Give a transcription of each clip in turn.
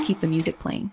keep the music playing.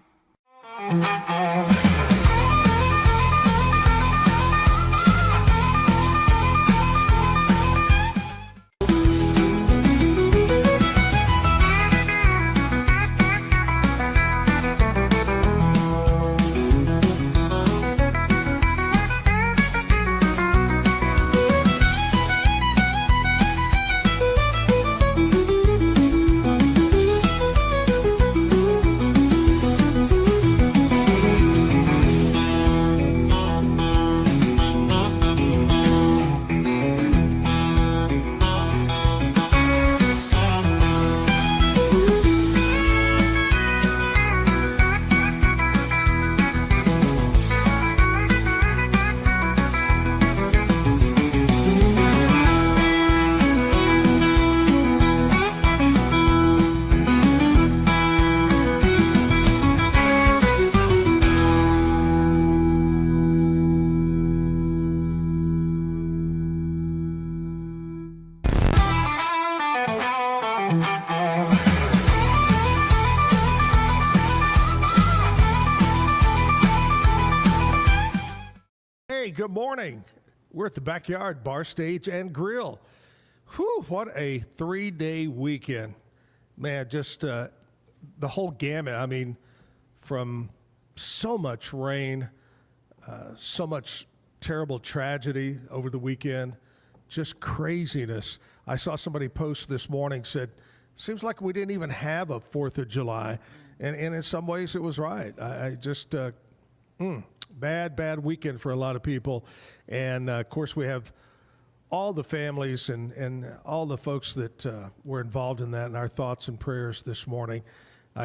Hey, good morning. We're at the Backyard Bar, Stage, and Grill. Whew, what a 3-day weekend. Man, just the whole gamut. I mean, from so much rain, so much terrible tragedy over the weekend, just craziness. I saw somebody post this morning, said, seems like we didn't even have a 4th of July. And in some ways it was right. I just... Bad weekend for a lot of people. And, of course, we have all the families and all the folks that were involved in that, and our thoughts and prayers this morning.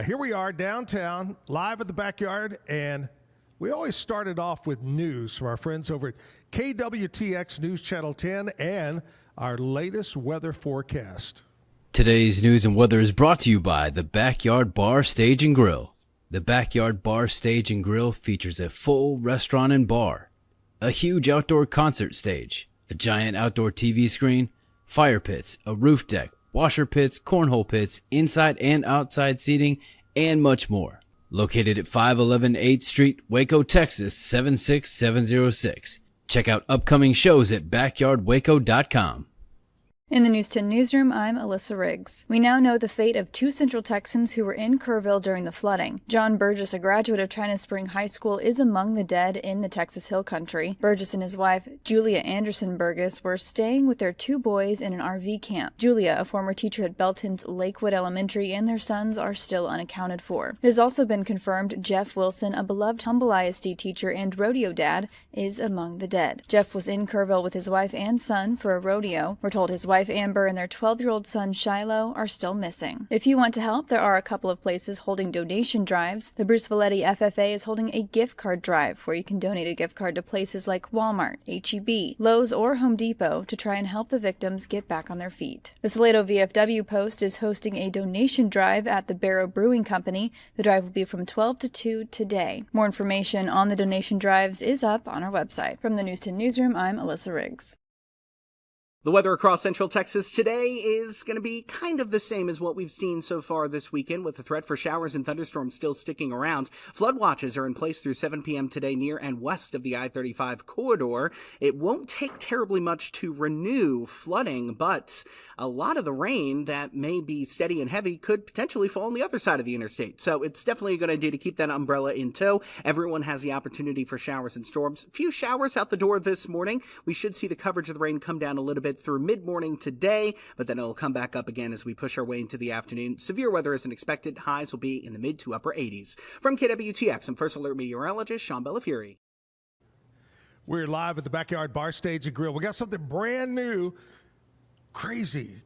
Here we are downtown, live at the Backyard, and we always started off with news from our friends over at KWTX News Channel 10 and our latest weather forecast. Today's news and weather is brought to you by the Backyard Bar, Stage, and Grill. The Backyard Bar, Stage, and Grill features a full restaurant and bar, a huge outdoor concert stage, a giant outdoor TV screen, fire pits, a roof deck, washer pits, cornhole pits, inside and outside seating, and much more. Located at 511 8th Street, Waco, Texas 76706. Check out upcoming shows at backyardwaco.com. In the News 10 newsroom, I'm Alyssa Riggs. We now know the fate of 2 Central Texans who were in Kerrville during the flooding. John Burgess, a graduate of China Spring High School, is among the dead in the Texas Hill Country. Burgess and his wife, Julia Anderson Burgess, were staying with their 2 boys in an RV camp. Julia, a former teacher at Belton's Lakewood Elementary, and their sons are still unaccounted for. It has also been confirmed Jeff Wilson, a beloved Humble ISD teacher and rodeo dad, is among the dead. Jeff was in Kerrville with his wife and son for a rodeo. We're told his wife Amber and their 12-year-old son Shiloh are still missing. If you want to help, there are a couple of places holding donation drives. The Bruce Valetti FFA is holding a gift card drive where you can donate a gift card to places like Walmart, H-E-B, Lowe's, or Home Depot to try and help the victims get back on their feet. The Salado VFW Post is hosting a donation drive at the Barrow Brewing Company. The drive will be from 12 to 2 today. More information on the donation drives is up on our website. From the News 10 newsroom, I'm Alyssa Riggs. The weather across central Texas today is going to be kind of the same as what we've seen so far this weekend, with the threat for showers and thunderstorms still sticking around. Flood watches are in place through 7 p.m. today near and west of the I-35 corridor. It won't take terribly much to renew flooding, but a lot of the rain that may be steady and heavy could potentially fall on the other side of the interstate. So it's definitely a good idea to keep that umbrella in tow. Everyone has the opportunity for showers and storms. A few showers out the door this morning. We should see the coverage of the rain come down a little bit through mid-morning today, but then it'll come back up again as we push our way into the afternoon. Severe weather isn't expected. Highs will be in the mid to upper 80s. From KWTX, I'm First Alert Meteorologist Sean Bellafury. We're live at the Backyard Bar, Stage, and Grill. We got something brand new, crazy,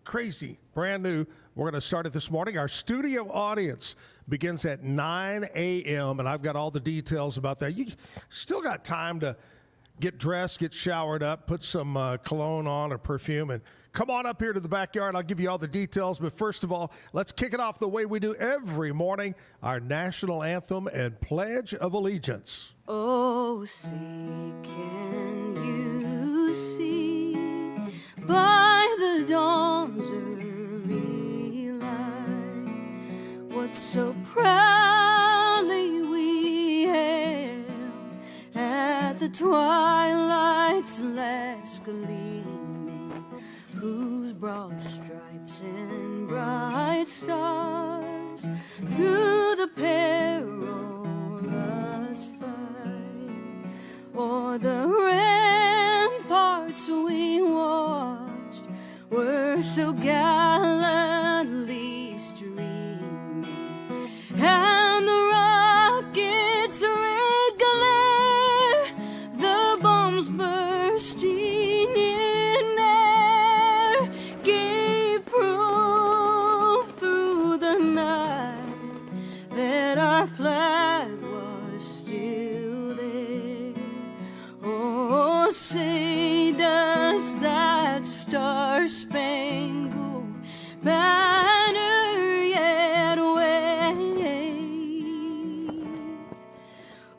brand new. We're going to start it this morning. Our studio audience begins at 9 a.m., and I've got all the details about that. You still got time to get dressed, get showered up, put some cologne on or perfume, and come on up here to the Backyard. I'll give you all the details. But first of all, let's kick it off the way we do every morning, our national anthem and Pledge of Allegiance. Oh, see, can you see by the dawn's early light what so proud twilight's last gleaming, whose broad stripes and bright stars through the perilous fight o'er the ramparts we watched were so gallantly streaming, and the rockets' red glare, the bombs bursting in air, gave proof through the night that our flag was still there. Oh, say does that star-spangled banner yet wave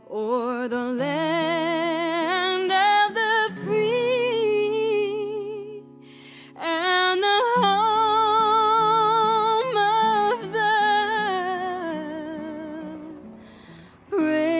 o'er the land of the free and the home of the brave?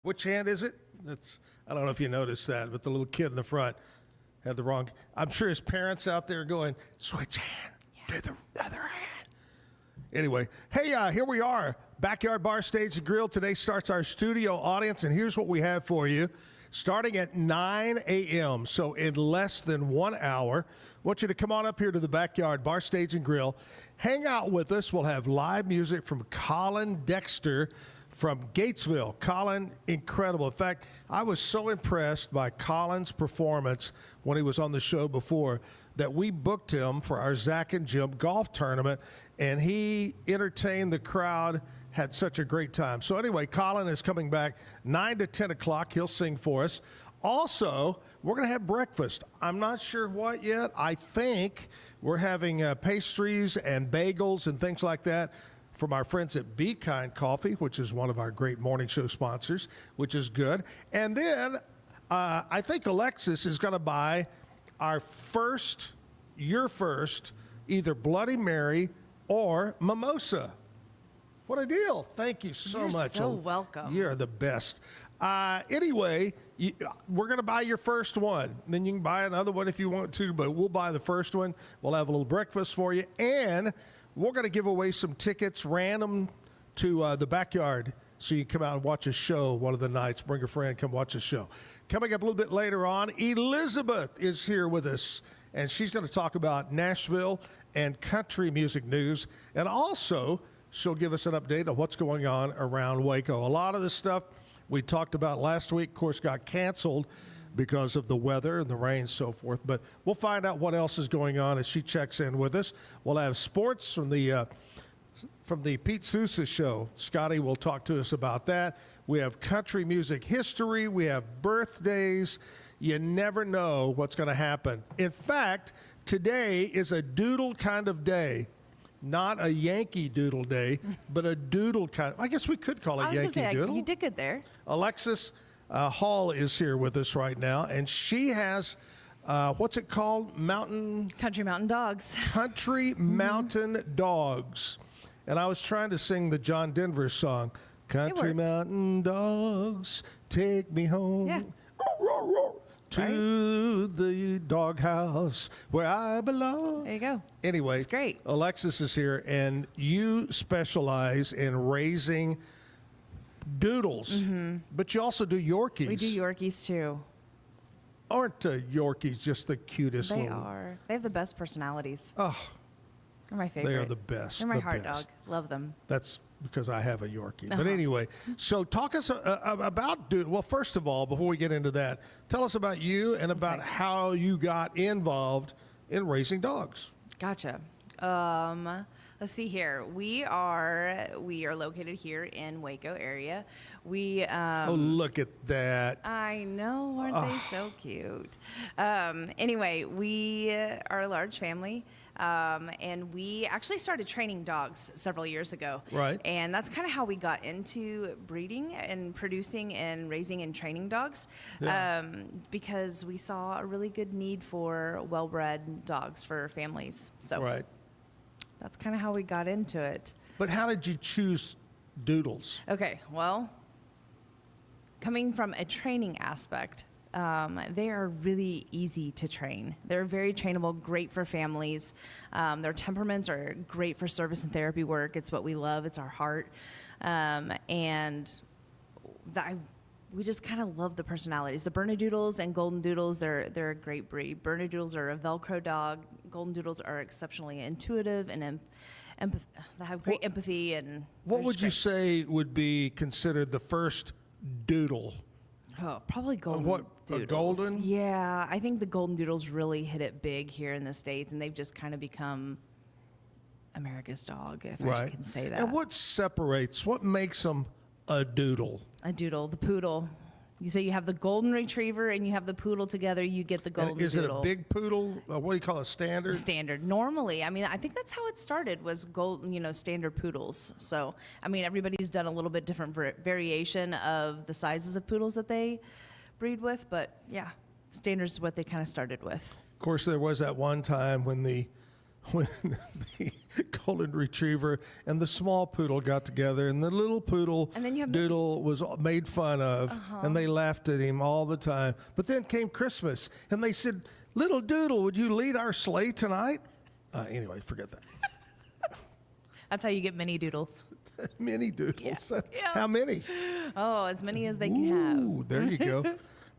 Which hand is it? I don't know if you noticed that, but the little kid in the front had the wrong. I'm sure his parents out there going, switch hand, do the other hand. Anyway, hey, here we are, Backyard Bar Stage and Grill. Today starts our studio audience, and here's what we have for you. Starting at 9 a.m., so in less than 1 hour, I want you to come on up here to the Backyard Bar Stage and Grill. Hang out with us. We'll have live music from Colin Dexter from Gatesville. Colin, incredible. In fact, I was so impressed by Colin's performance when he was on the show before that we booked him for our Zack and Jim golf tournament, and he entertained the crowd, had such a great time. So anyway, Colin is coming back 9 to 10 o'clock. He'll sing for us. Also, we're going to have breakfast. I'm not sure what yet. I think we're having pastries and bagels and things like that from our friends at Be Kind Coffee, which is one of our great morning show sponsors, which is good. And then I think Alexis is going to buy your first, either Bloody Mary or mimosa. What a deal. Thank you so much. You're so welcome. You're the best. Anyway, we're going to buy your first one. Then you can buy another one if you want to, but we'll buy the first one. We'll have a little breakfast for you. And we're going to give away some tickets random to the Backyard so you can come out and watch a show one of the nights. Bring a friend, come watch a show. Coming up a little bit later on, Elizabeth is here with us, and she's going to talk about Nashville and country music news. And also, she'll give us an update on what's going on around Waco. A lot of this stuff we talked about last week, of course, got canceled because of the weather and the rain and so forth. But we'll find out what else is going on as she checks in with us. We'll have sports from the Pete Sousa show. Scotty will talk to us about that. We have country music history. We have birthdays. You never know what's going to happen. In fact, today is a doodle kind of day. Not a Yankee Doodle day, but a doodle kind. I guess we could call it Yankee Doodle. You did good there. Alexis Hall is here with us right now, and she has, what's it called? Country Mountain Dogs. Country Mountain Dogs. And I was trying to sing the John Denver song, Country Mountain Dogs, take me home. Yeah. To the doghouse where I belong. There you go. Anyway, it's great. Alexis is here, and you specialize in raising doodles, but you also do Yorkies. We do Yorkies too. Aren't Yorkies just the cutest They little? are. They have the best personalities. Oh, They're my favorite. They are the best. They're my the heart best. dog. Love them. That's because I have a Yorkie. But Uh-huh. anyway, so talk us about, well, first of all, before we get into that, tell us about you and about how you got involved in raising dogs. Gotcha. Let's see here. We are located here in Waco area. We Oh, look at that. I know, aren't they so cute? Anyway, we are a large family, and we actually started training dogs several years ago. Right. And that's kind of how we got into breeding and producing and raising and training dogs, Yeah. because we saw a really good need for well-bred dogs for families. So Right. that's kind of how we got into it. But how did you choose Doodles? Okay, well, coming from a training aspect, they are really easy to train. They're very trainable, great for families. Their temperaments are great for service and therapy work. It's what we love. It's our heart. We just kind of love the personalities. The Bernedoodles and Golden Doodles, they're a great breed. Bernedoodles are a Velcro dog. Golden Doodles are exceptionally intuitive and they have great empathy. And What they're would just you great. say would be considered the first doodle? Oh, probably Golden what, a Doodles. golden? Yeah, I think the Golden Doodles really hit it big here in the States, and they've just kind of become America's dog, if I Right. can say that. And what makes them a doodle? A doodle, the poodle. You say you have the Golden Retriever and you have the poodle together, you get the And Golden is Doodle. it a big poodle? What do you call a standard? Standard. Normally, I mean, I think that's how it started, was standard poodles. So, I mean, everybody's done a little bit different variation of the sizes of poodles that they breed with, but yeah, standard is what they kind of started with. Of course, there was that one time when the Golden Retriever and the small poodle got together, and the little poodle And then you have doodle was made fun of, and they laughed at him all the time. But then came Christmas, and they said, "Little Doodle, would you lead our sleigh tonight?" Anyway, forget that. That's how you get mini doodles. Many doodles. Yeah. How many? Oh, as many as they can have. Ooh, there you go.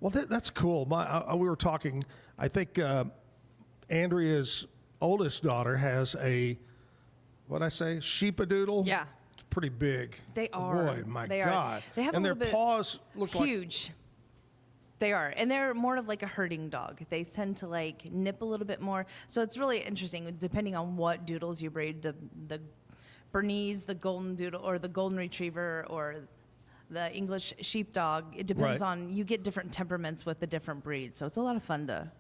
Well, that's cool. We were talking. I think Andrea's oldest daughter has a, what'd I say, sheepadoodle? Yeah. It's pretty big. They are. Boy, my They are. God. They have and a their little bit paws look like. huge. They are, and they're more of like a herding dog. They tend to like nip a little bit more. So it's really interesting, depending on what doodles you breed. The Bernese, the Golden Doodle, or the Golden Retriever, or the English Sheepdog. It depends Right. on, you get different temperaments with the different breeds. So it's a lot of fun to.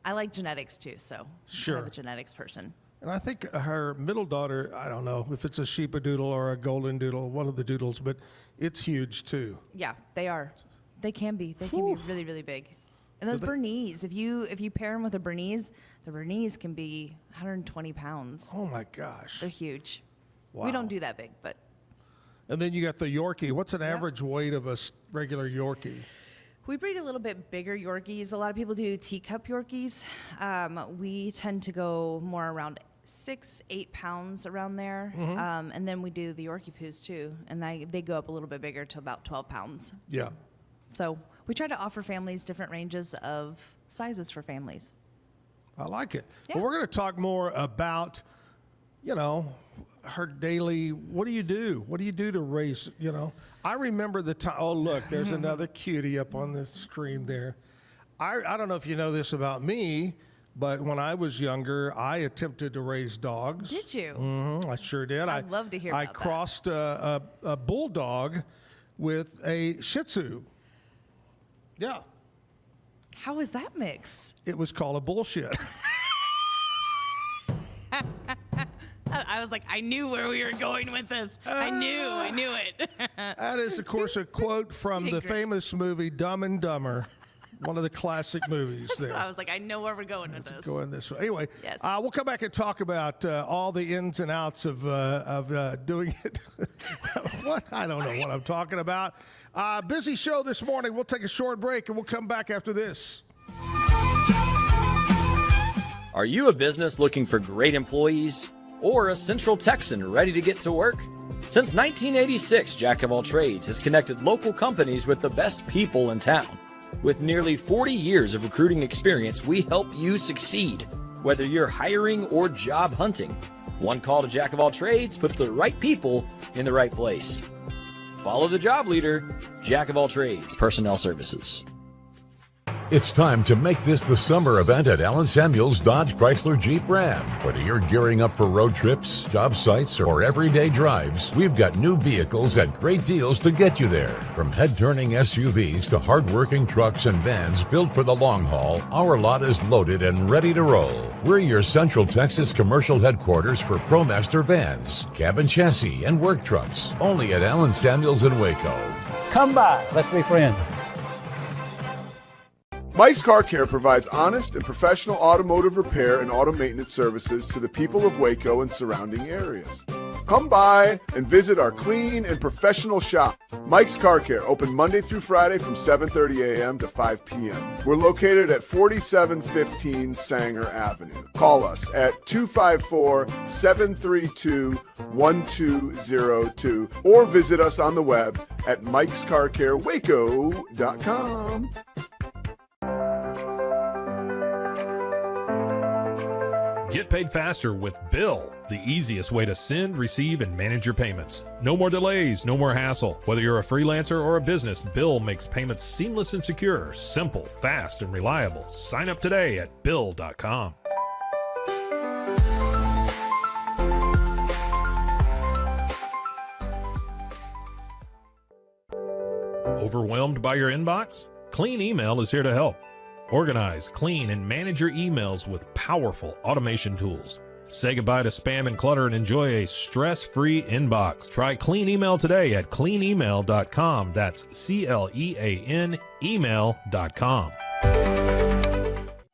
I like genetics too, so Sure. I'm a genetics person. And I think her middle daughter, I don't know if it's a sheepadoodle or a golden doodle, one of the doodles, but it's huge too. Yeah, they are. They can be. They can be really, really big. And those Bernese, if you pair them with a Bernese, the Bernese can be 120 pounds. Oh my gosh. They're huge. Wow. We don't do that big, but And then you got the Yorkie. What's an average weight of a regular Yorkie? we breed a little bit bigger Yorkies. A lot of people do teacup Yorkies. We tend to go more around 6-8 pounds around there. And then we do the Yorkie poos too, and they go up a little bit bigger to about 12 pounds. Yeah. So we try to offer families different ranges of sizes for families. I like it. Yeah. Well, we're going to talk more about, her daily, what do you do? What do you do to raise, I remember the time, oh, look, there's another cutie up on the screen there. I don't know if you know this about me, but when I was younger, I attempted to raise dogs. Did you? I sure did. I'd love to hear I about that. crossed a bulldog with a Shih Tzu. Yeah. How is that mix? It was called a bullshit. I was like, I knew where we were going with this. I knew it. That is, of course, a quote from the famous movie Dumb and Dumber, one of the classic movies there. I was like, I know where we're going with this. Going this way. Anyway, Yes. we'll come back and talk about all the ins and outs of doing it. What? I don't know what I'm talking about. Busy show this morning. We'll take a short break and we'll come back after this. Are you a business looking for great employees or a Central Texan ready to get to work? Since 1986, Jack of All Trades has connected local companies with the best people in town. With nearly 40 years of recruiting experience, we help you succeed. Whether you're hiring or job hunting, One call to Jack of all trades puts the right people in the right place. Follow the job leader, Jack of all trades, Personnel Services. It's time to make this the summer event at Allen Samuels Dodge Chrysler Jeep Ram. Whether you're gearing up for road trips, job sites, or everyday drives, we've got new vehicles at great deals to get you there. From head-turning SUVs to hard-working trucks and vans built for the long haul, our lot is loaded and ready to roll. We're your Central Texas commercial headquarters for ProMaster vans, cabin chassis, and work trucks. Only at Allen Samuels in Waco. Come by. Let's be friends. Mike's Car Care provides honest and professional automotive repair and auto maintenance services to the people of Waco and surrounding areas. Come by and visit our clean and professional shop. Mike's Car Care, open Monday through Friday from 7:30 a.m. to 5 p.m. We're located at 4715 Sanger Avenue. Call us at 254-732-1202 or visit us on the web at mikescarcarewaco.com. Get paid faster with Bill, the easiest way to send, receive, and manage your payments. No more delays, no more hassle. Whether you're a freelancer or a business, Bill makes payments seamless and secure, simple, fast, and reliable. Sign up today at Bill.com. Overwhelmed by your inbox? Clean Email is here to help. Organize, clean, and manage your emails with powerful automation tools. Say goodbye to spam and clutter and enjoy a stress-free inbox. Try Clean Email today at cleanemail.com. That's CLEAN email.com.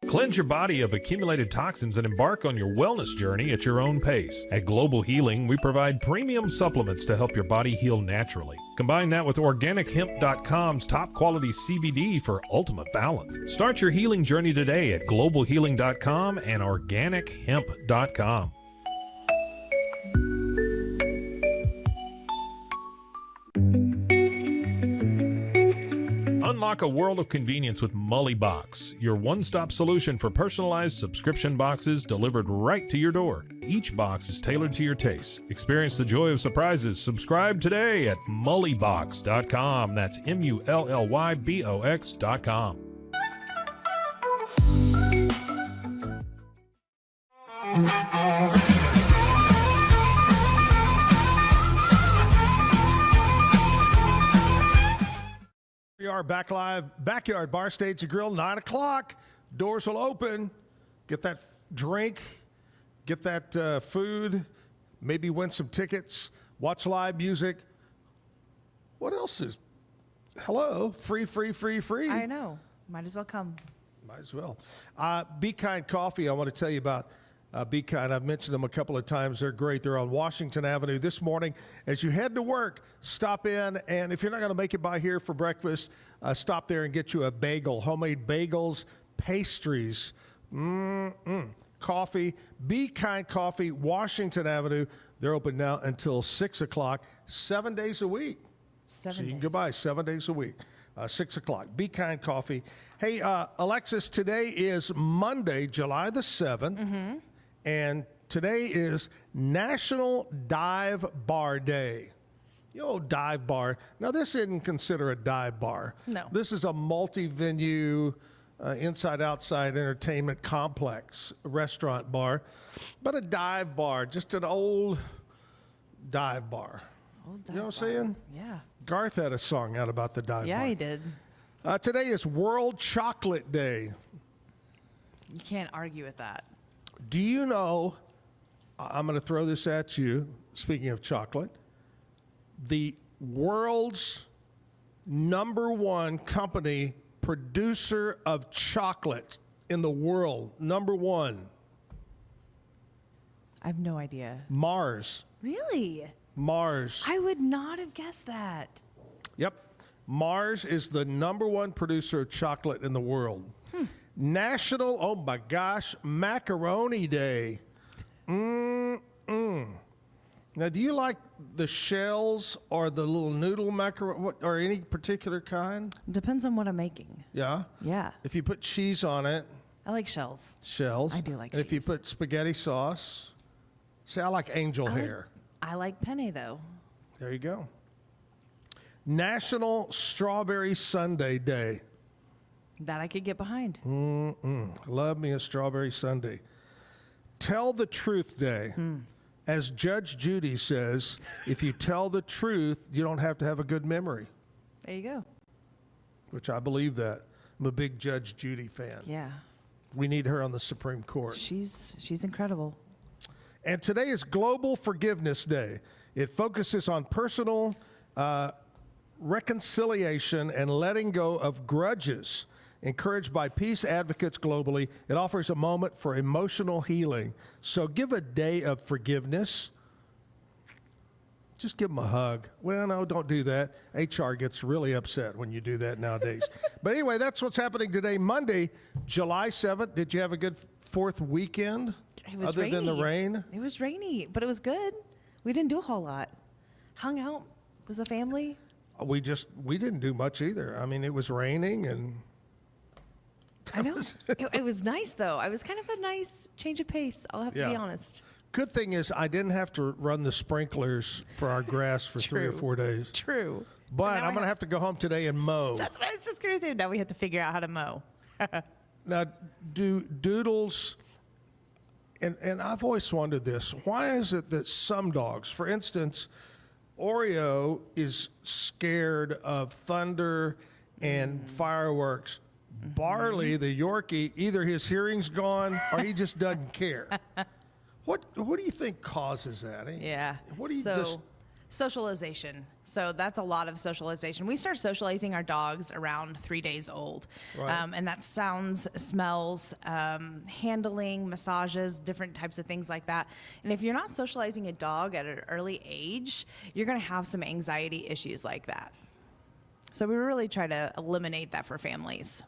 Cleanse your body of accumulated toxins and embark on your wellness journey at your own pace. At Global Healing, we provide premium supplements to help your body heal naturally. Combine that with OrganicHemp.com's top quality CBD for ultimate balance. Start your healing journey today at GlobalHealing.com and OrganicHemp.com. Unlock a world of convenience with Mully Box, your one-stop solution for personalized subscription boxes delivered right to your door. Each box is tailored to your taste. Experience the joy of surprises. Subscribe today at mullybox.com. That's MULLYBOX.com. We are back live, Backyard Bar Stage and Grill, 9 o'clock. Doors will open. Get that drink, get that food, maybe win some tickets, watch live music. What else is? Hello, free. I know. Might as well come. Might as well. Be Kind Coffee, I want to tell you about Be Kind. I've mentioned them a couple of times. They're great. They're on Washington Avenue. This morning, as you head to work, stop in. And if you're not going to make it by here for breakfast, stop there and get you a bagel. Homemade bagels, pastries, coffee. Be Kind Coffee, Washington Avenue. They're open now until 6 o'clock, 7 days a week. So you can go by 7 days a week. 6 o'clock. Be Kind Coffee. Hey, Alexis, today is Monday, July the 7th. Mm-hmm. And today is National Dive Bar Day. The old dive bar. Now, this isn't considered a dive bar. No. This is a multi-venue, inside-outside entertainment complex restaurant bar. But a dive bar, just an old dive bar. You know what I'm saying? Yeah. Garth had a song out about the dive bar. Yeah, he did. Today is World Chocolate Day. You can't argue with that. Do you know, I'm going to throw this at you, speaking of chocolate, the world's #1 company producer of chocolate in the world, #1. I have no idea. Mars. Really? Mars. I would not have guessed that. Yep. Mars is the #1 producer of chocolate in the world. National, oh my gosh, Macaroni Day. Now, do you like the shells or the little noodle macaroni, or any particular kind? Depends on what I'm making. Yeah? Yeah. If you put cheese on it. I like shells. Shells. I do like and cheese. If you put spaghetti sauce, See, I like angel hair. I like penne though. There you go. National Strawberry Sundae Day. That I could get behind. Love me a strawberry sundae. Tell the Truth Day. As Judge Judy says, if you tell the truth, you don't have to have a good memory, There you go. which I believe that. I'm a big Judge Judy fan. Yeah. We need her on the Supreme Court. She's incredible. And today is Global Forgiveness Day. It focuses on personal reconciliation and letting go of grudges. Encouraged by peace advocates globally, it offers a moment for emotional healing. So give a day of forgiveness. Just give them a hug. Well, no, don't do that. HR gets really upset when you do that nowadays. But anyway, that's what's happening today, Monday, July 7th. Did you have a good 4th weekend? It was Other than the rain? It was rainy, but it was good. We didn't do a whole lot. Hung out. Was a family. We didn't do much either. I mean, it was raining and I know. It was nice though. I was kind of a nice change of pace. I'll have to be honest. Good thing is I didn't have to run the sprinklers for our grass for 3 or 4 days. True. But I'm going to have to go home today and mow. That's what I was just going to say. Now we have to figure out how to mow. Now, do doodles, and I've always wondered this, why is it that some dogs, for instance, Oreo is scared of thunder and fireworks. Barley, the Yorkie, either his hearing's gone or he just doesn't care. What do you think causes that? Yeah. What do you socialization. So that's a lot of socialization. We start socializing our dogs around 3 days old. Right. And that sounds, smells, handling, massages, different types of things like that. And if you're not socializing a dog at an early age, you're going to have some anxiety issues like that. So we really try to eliminate that for families.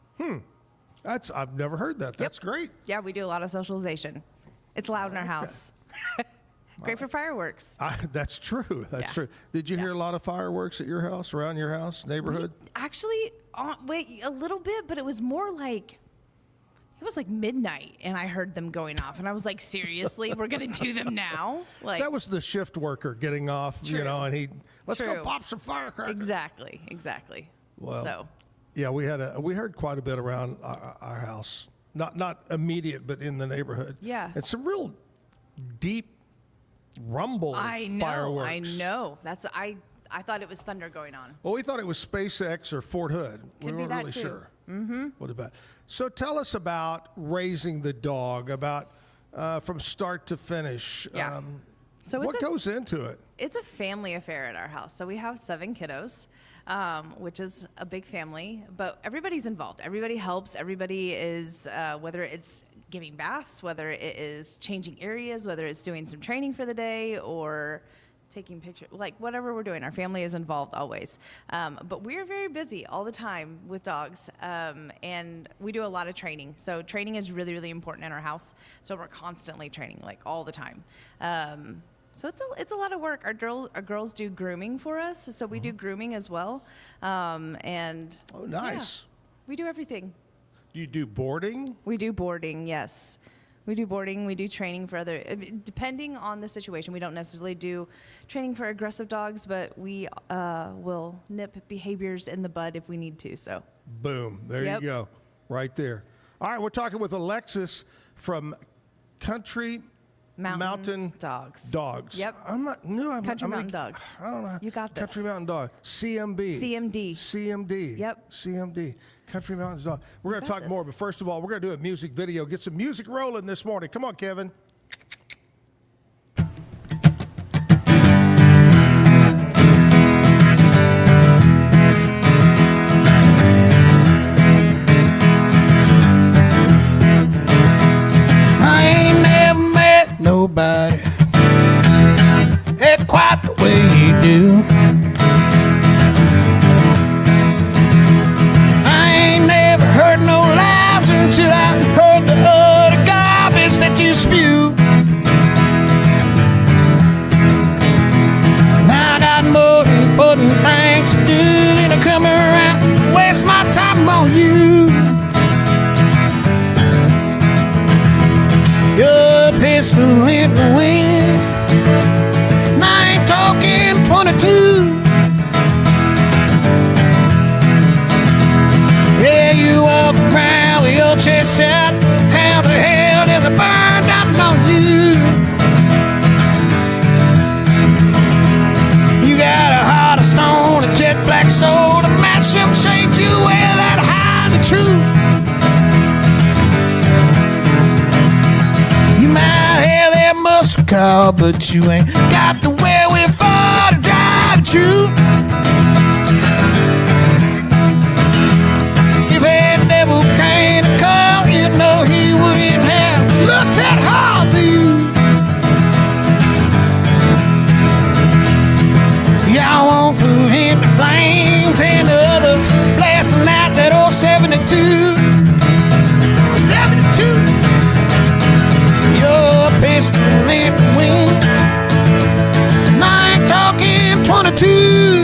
I've never heard that. That's great. Yeah, we do a lot of socialization. It's loud in our house. Great for fireworks. That's true. That's true. Did you hear a lot of fireworks at your house, around your house, neighborhood? Actually, a little bit, but it was more like, it was like midnight and I heard them going off and I was like, seriously, we're going to do them now? Like, that was the shift worker getting off, and let's go pop some firecrackers. Exactly. Well, so. Yeah, we heard quite a bit around our house. Not immediate, but in the neighborhood. Yeah. And some real deep rumble fireworks. I know. I thought it was thunder going on. Well, we thought it was SpaceX or Fort Hood. Could we be weren't that really too. sure. Mm-hmm. What about? So tell us about raising the dog, about from start to finish. Yeah. So what goes into it? It's a family affair at our house. So we have 7 kiddos, which is a big family, but everybody's involved. Everybody helps. Everybody is, whether it's giving baths, whether it is changing areas, whether it's doing some training for the day or taking pictures, like whatever we're doing, our family is involved always. But we're very busy all the time with dogs, and we do a lot of training. So training is really, really important in our house. So we're constantly training, like all the time. So it's a lot of work. Our girls do grooming for us, so we do grooming as well. And oh, nice. Yeah, we do everything. Do you do boarding? We do boarding, yes. We do boarding, we do training for other, depending on the situation. We don't necessarily do training for aggressive dogs, but we will nip behaviors in the bud if we need to, so. Boom, there you go, right there. All right, we're talking with Alexis from Country Mountain Dogs. Yep. I'm not new. Country Mountain Dogs. I don't know. You got this. Country Mountain Dog. CMD. CMD. Yep. CMD. Country Mountain Dog. We're going to talk more, but first of all, we're going to do a music video. Get some music rolling this morning. Come on, Kevin. Nobody act quite the way you do. I ain't never heard no lies until I heard the utter garbage that you spew. Now I got more important things to do than to come around and waste my time on you. Your pistol in the wind, talking 22. Yeah, you walk around with your chest out. How the hell does it burn up on you? You got a heart of stone, a jet black soul, to match them shades you wear that hide the truth. You might have that muscle car, but you ain't got the wherewithal to drive the truth. If that devil came to call, you know he wouldn't have looked that hard for you. Y'all won't fool him to flames and the other blasting out that old 72. 72. Your pistol in the wind. And I ain't talking 22.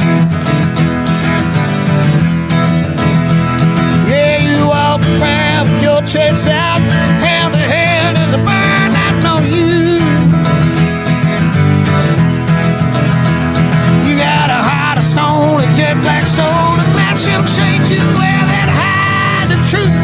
Yeah, you walk around with your chest out. How the hell does it burn out on you? You got a heart of stone, a jet black soul, to match them shades you wear that hide the truth.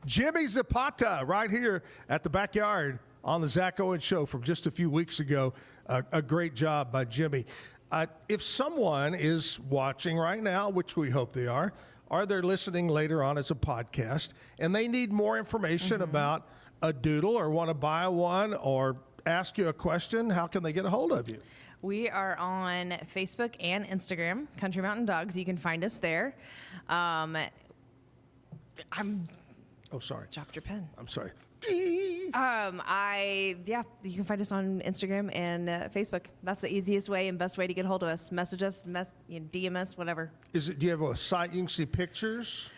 Jimmy Zapata right here at the Backyard on the Zack Owen Show from just a few weeks ago. A great job by Jimmy. If someone is watching right now, which we hope they are, or they're listening later on as a podcast, and they need more information about a doodle or want to buy one or ask you a question, how can they get a hold of you? We are on Facebook and Instagram, Country Mountain Dogs. You can find us there. Oh, sorry. Dropped your pen. I'm sorry. You can find us on Instagram and Facebook. That's the easiest way and best way to get a hold of us. Message us, DM us, whatever. Do you have a site you can see pictures?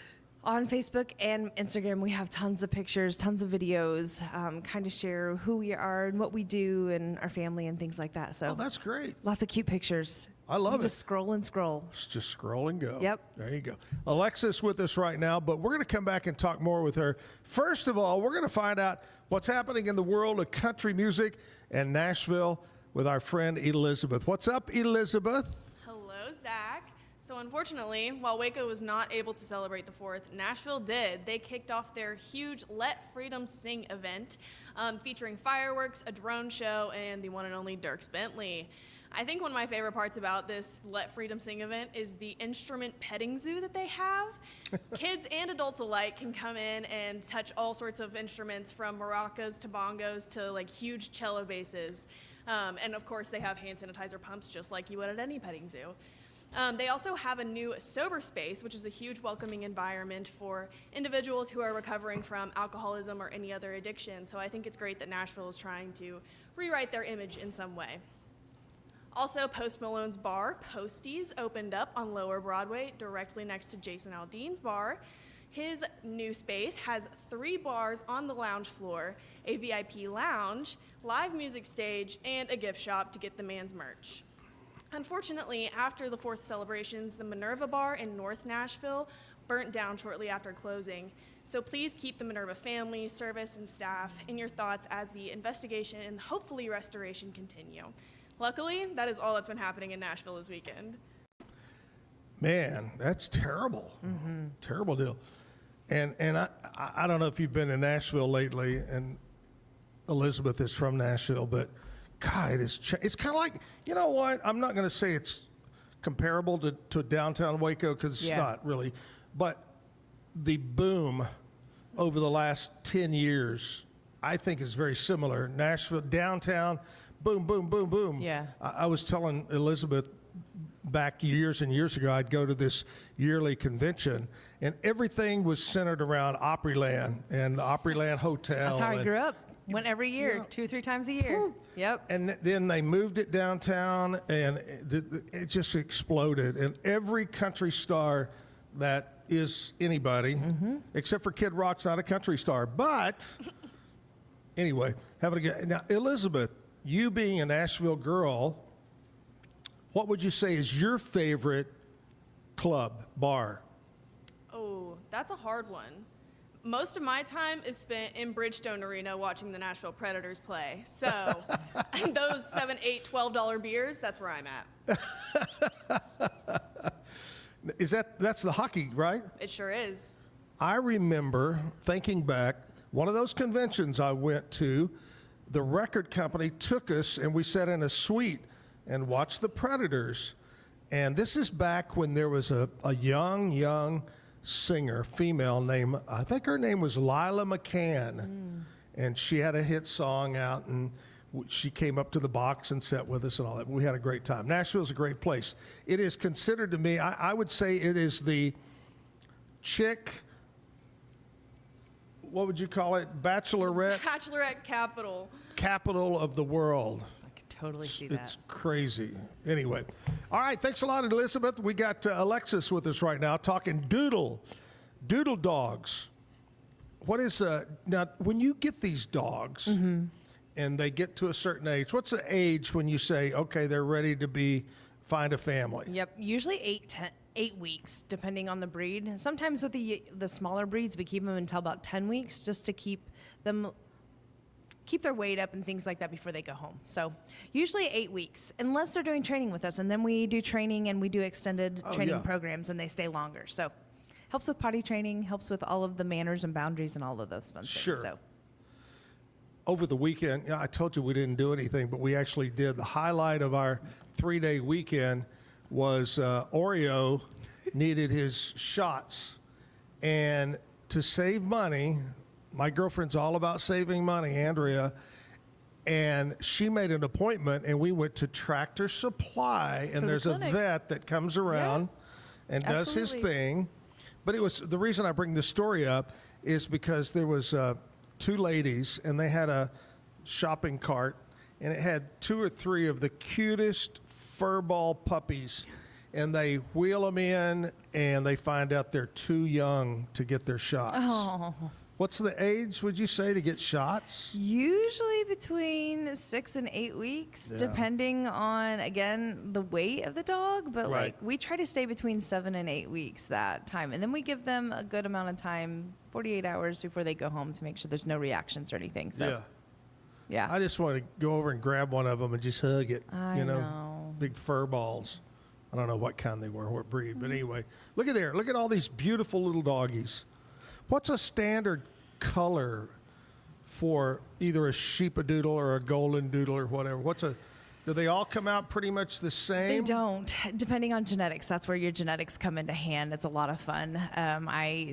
On Facebook and Instagram, we have tons of pictures, tons of videos, kind of share who we are and what we do and our family and things like that. So that's great. Lots of cute pictures. I love it. Just scroll and scroll. Just scroll and go. Yep. There you go. Alexis with us right now, but we're going to come back and talk more with her. First of all, we're going to find out what's happening in the world of country music and Nashville with our friend Elizabeth. What's up, Elizabeth? Hello, Zach. So unfortunately, while Waco was not able to celebrate the 4th, Nashville did. They kicked off their huge Let Freedom Sing event featuring fireworks, a drone show, and the one and only Dierks Bentley. I think one of my favorite parts about this Let Freedom Sing event is the instrument petting zoo that they have. Kids and adults alike can come in and touch all sorts of instruments from maracas to bongos to like huge cello basses. And of course they have hand sanitizer pumps just like you would at any petting zoo. They also have a new sober space, which is a huge welcoming environment for individuals who are recovering from alcoholism or any other addiction. So I think it's great that Nashville is trying to rewrite their image in some way. Also, Post Malone's bar, Posties, opened up on Lower Broadway directly next to Jason Aldean's bar. His new space has 3 bars on the lounge floor, a VIP lounge, live music stage, and a gift shop to get the man's merch. Unfortunately, after the 4th celebrations, the Minerva Bar in North Nashville burnt down shortly after closing. So please keep the Minerva family, service, and staff in your thoughts as the investigation and hopefully restoration continue. Luckily, that is all that's been happening in Nashville this weekend. Man, that's terrible. Terrible deal. And I don't know if you've been in Nashville lately, and Elizabeth is from Nashville, but God, it's kind of like, you know what? I'm not going to say it's comparable to downtown Waco because it's not really, but the boom over the last 10 years, I think is very similar. Nashville, downtown, boom, boom, boom, boom. Yeah. I was telling Elizabeth back years and years ago, I'd go to this yearly convention, and everything was centered around Opryland and the Opryland Hotel. That's how I grew up. Went every year, 2-3 times a year. Yep. And then they moved it downtown, and it just exploded. And every country star that is anybody, except for Kid Rock's not a country star. But anyway, having a good. Now, Elizabeth, you being a Nashville girl, what would you say is your favorite club, bar? Oh, that's a hard one. Most of my time is spent in Bridgestone Arena watching the Nashville Predators play. So those $7, $8, $12 beers, that's where I'm at. That's the hockey, right? It sure is. I remember thinking back, one of those conventions I went to, the record company took us and we sat in a suite and watched the Predators. And this is back when there was a young singer, female named, I think her name was Lila McCann. And she had a hit song out, and she came up to the box and sat with us and all that. We had a great time. Nashville's a great place. It is considered to me, I would say it is the chick, what would you call it? Bachelorette capital of the world. Totally see that. It's crazy. Anyway. All right. Thanks a lot, Elizabeth. We got Alexis with us right now talking doodle dogs. What is, now, when you get these dogs and they get to a certain age, what's the age when you say, okay, they're ready to find a family? Yep. Usually 8 weeks, depending on the breed. Sometimes with the smaller breeds, we keep them until about 10 weeks just to keep their weight up and things like that before they go home. So usually 8 weeks, unless they're doing training with us. And then we do training and we do extended training programs and they stay longer. So helps with potty training, helps with all of the manners and boundaries and all of those fun things. So. Over the weekend, I told you we didn't do anything, but we actually did. The highlight of our 3-day weekend was Oreo needed his shots. And to save money, my girlfriend's all about saving money, Andrea, and she made an appointment, and we went to Tractor Supply, and there's a vet that comes around and does his thing. But it was, the reason I bring this story up is because there was 2 ladies, and they had a shopping cart, and it had 2 or 3 of the cutest furball puppies, and they wheel them in, and they find out they're too young to get their shots. Oh. What's the age, would you say, to get shots? Usually between 6 and 8 weeks, depending on, again, the weight of the dog. But like we try to stay between 7 and 8 weeks that time. And then we give them a good amount of time, 48 hours before they go home, to make sure there's no reactions or anything. So, yeah. I just want to go over and grab one of them and just hug it. I know. Big fur balls. I don't know what kind they were, what breed. But anyway, look at there. Look at all these beautiful little doggies. What's a standard color for either a sheepadoodle or a golden doodle or whatever? Do they all come out pretty much the same? They don't, depending on genetics. That's where your genetics come into hand. It's a lot of fun. We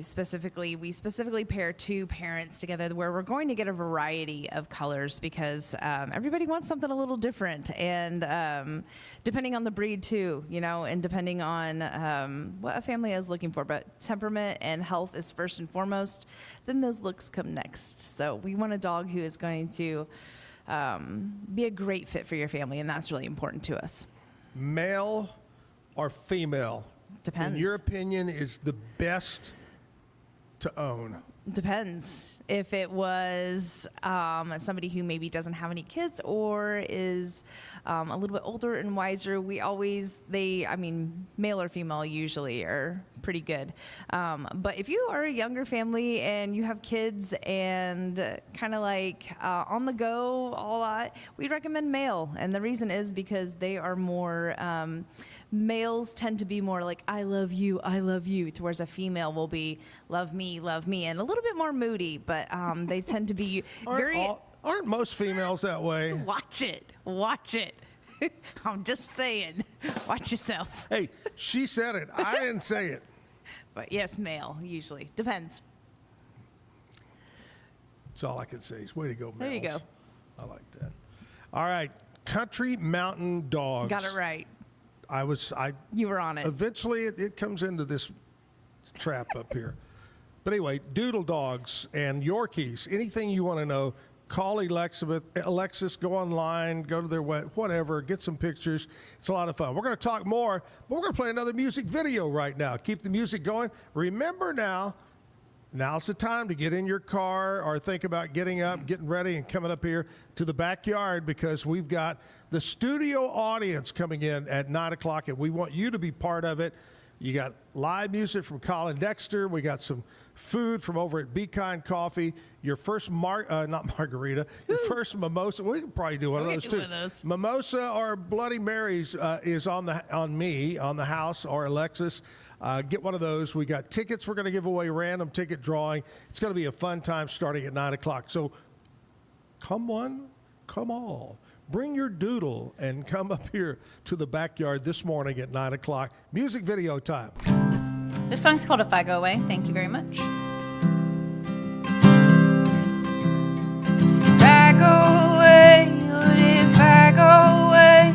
specifically pair 2 parents together where we're going to get a variety of colors because everybody wants something a little different. And depending on the breed too, and depending on what a family is looking for. But temperament and health is first and foremost. Then those looks come next. So we want a dog who is going to be a great fit for your family, and that's really important to us. Male or female? Depends. In your opinion, is the best to own? Depends. If it was somebody who maybe doesn't have any kids or is a little bit older and wiser, male or female usually are pretty good. But if you are a younger family and you have kids and kind of like on the go a lot, we'd recommend male. And the reason is because they are more, males tend to be more like, I love you, towards a female will be love me, and a little bit more moody, but they tend to be Aren't most females that way? Watch it. I'm just saying. Watch yourself. Hey, she said it. I didn't say it. But yes, male, usually. Depends. That's all I can say. Is way to go, males. There you go. I like that. All right. Country mountain dogs. Got it right. You were on it. Eventually, it comes into this trap up here. But anyway, doodle dogs and Yorkies, anything you want to know, call Alexis, go online, go to their whatever, get some pictures. It's a lot of fun. We're going to talk more, but we're going to play another music video right now. Keep the music going. Remember now's the time to get in your car or think about getting up, getting ready, and coming up here to the backyard because we've got the studio audience coming in at 9 o'clock, and we want you to be part of it. You got live music from Colin, Dexter. We got some food from over at Be Kind Coffee. Your first not margarita, your first mimosa. We can probably do one of those too. Mimosa or Bloody Marys is on the house or Alexis. Get one of those. We got tickets. We're going to give away random ticket drawing. It's going to be a fun time starting at 9 o'clock. So come one, come all. Bring your doodle and come up here to the backyard this morning at 9 o'clock. Music video time. This song's called If I Go Away. Thank you very much. If I go away, Lord, if I go away,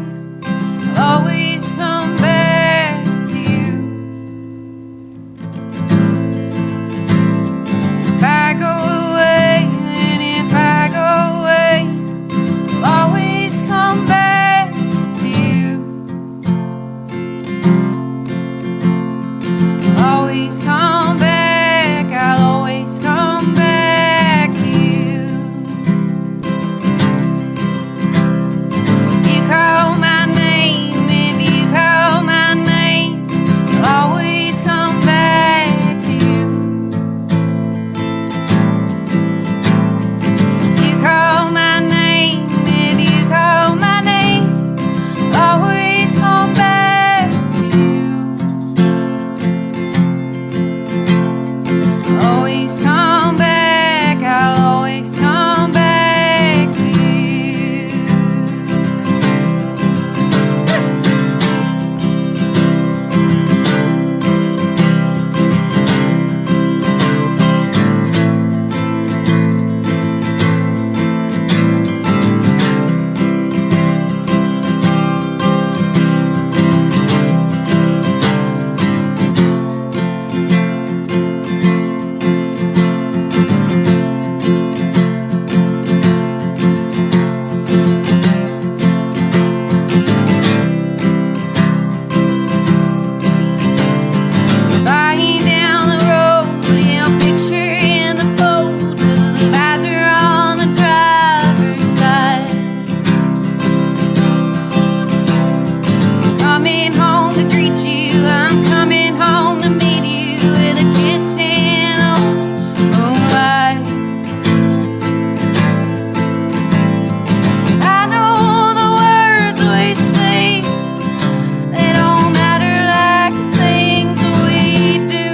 I'll always come back to you. If I go away, and if I go away, I'll always come back to you. Always come back, I'll always come back to you. If you call my name, if you call my name, I'll always come back to you. If you call my name, if you call my name, I'll always come back to you. Always come back, I'll always come back to you. Flying down the road, yeah, picture in the fold, with the visor on the driver's side. Coming home to greet you, I'm coming home to meet you with a kiss in those moonlight. I know the words we say, they don't matter like the things we do.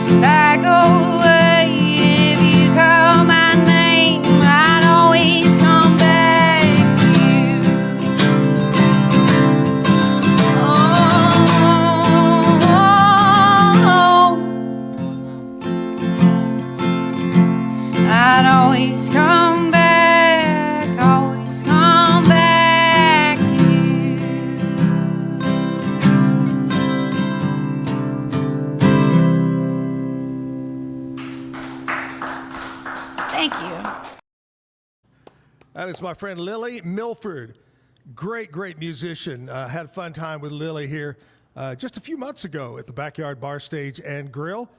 If I go away, if you call my name, I'd always come back to you. Oh, I'd always come back to you. Thank you. That is my friend Lily Milford. Great musician. Had a fun time with Lily here just a few months ago at the Backyard Bar Stage and Grill.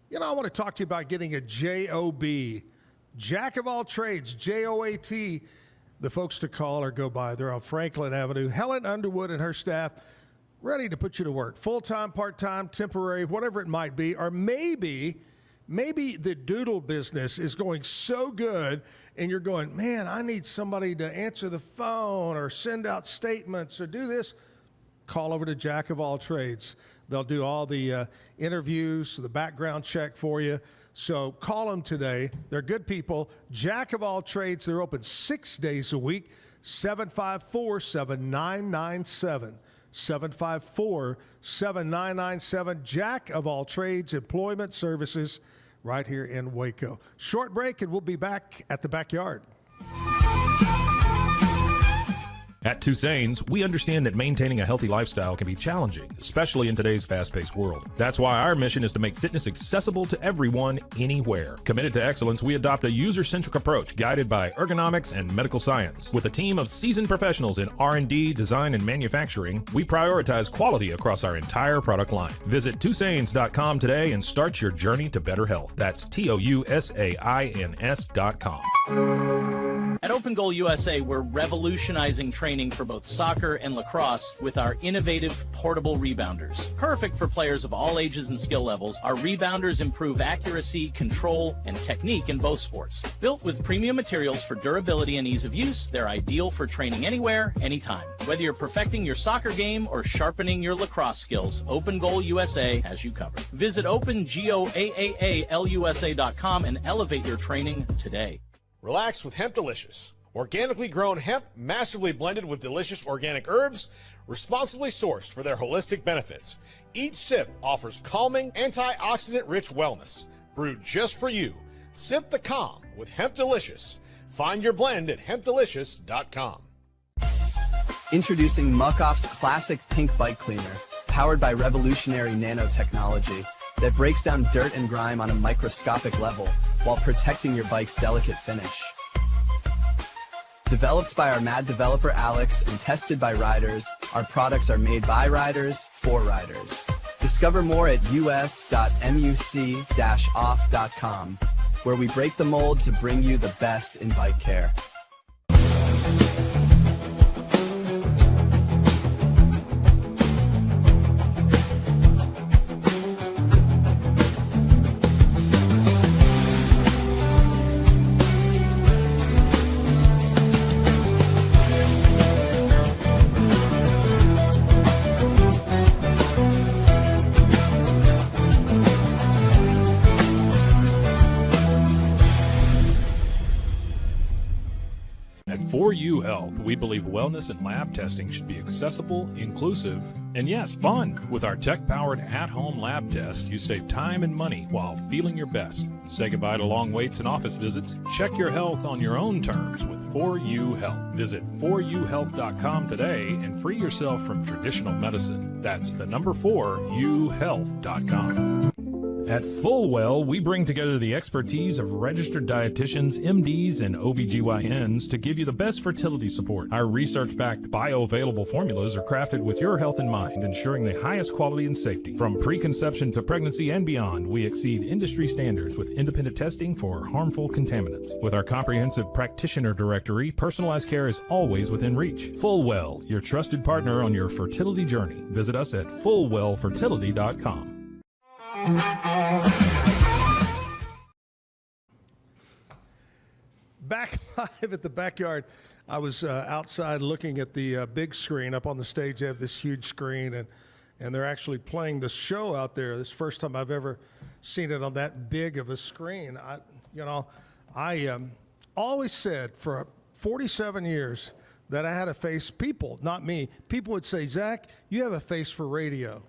You know, I want to talk to you about getting a JOB, Jack of all trades, JOAT, the folks to call or go by. They're on Franklin Avenue. Helen Underwood and her staff ready to put you to work. Full-time, part-time, temporary, whatever it might be. Or maybe the doodle business is going so good and you're going, man, I need somebody to answer the phone or send out statements or do this. Call over to Jack of all trades. They'll do all the interviews, the background check for you. So call them today. They're good people. Jack of all trades. They're open 6 days a week. 754-7997. 754-7997. Jack of all trades, employment services right here in Waco. Short break and we'll be back at the backyard. At Tusain's, we understand that maintaining a healthy lifestyle can be challenging, especially in today's fast-paced world. That's why our mission is to make fitness accessible to everyone, anywhere. Committed to excellence, we adopt a user-centric approach guided by ergonomics and medical science. With a team of seasoned professionals in R&D, design, and manufacturing, we prioritize quality across our entire product line. Visit Tusains.com today and start your journey to better health. That's TOUSAINS.com. At Open Goal USA, we're revolutionizing training for both soccer and lacrosse with our innovative portable rebounders. Perfect for players of all ages and skill levels, our rebounders improve accuracy, control, and technique in both sports. Built with premium materials for durability and ease of use, they're ideal for training anywhere, anytime. Whether you're perfecting your soccer game or sharpening your lacrosse skills, Open Goal USA has you covered. Visit OpenGoAAALUSA.com and elevate your training today. Relax with Hemp Delicious. Organically grown hemp, massively blended with delicious organic herbs, responsibly sourced for their holistic benefits. Each sip offers calming, antioxidant-rich wellness. Brewed just for you. Sip the calm with Hemp Delicious. Find your blend at hempdelicious.com. Introducing Muck-Off's classic pink bike cleaner, powered by revolutionary nanotechnology that breaks down dirt and grime on a microscopic level while protecting your bike's delicate finish. Developed by our mad developer Alex and tested by riders, our products are made by riders for riders. Discover more at us.muc-off.com, where we break the mold to bring you the best in bike care. At 4U Health, we believe wellness and lab testing should be accessible, inclusive, and yes, fun. With our tech-powered at-home lab test, you save time and money while feeling your best. Say goodbye to long waits and office visits. Check your health on your own terms with 4U Health. Visit 4uhealth.com today and free yourself from traditional medicine. That's the number 4uhealth.com. At Fullwell, we bring together the expertise of registered dietitians, MDs, and OBGYNs to give you the best fertility support. Our research-backed bioavailable formulas are crafted with your health in mind, ensuring the highest quality and safety. From preconception to pregnancy and beyond, we exceed industry standards with independent testing for harmful contaminants. With our comprehensive practitioner directory, personalized care is always within reach. Fullwell, your trusted partner on your fertility journey. Visit us at fullwellfertility.com. Back live at the backyard. I was outside looking at the big screen up on the stage. They have this huge screen, and they're actually playing the show out there. This is the first time I've ever seen it on that big of a screen. I always said for 47 years that I had a face. People, not me, people would say, Zach, you have a face for radio.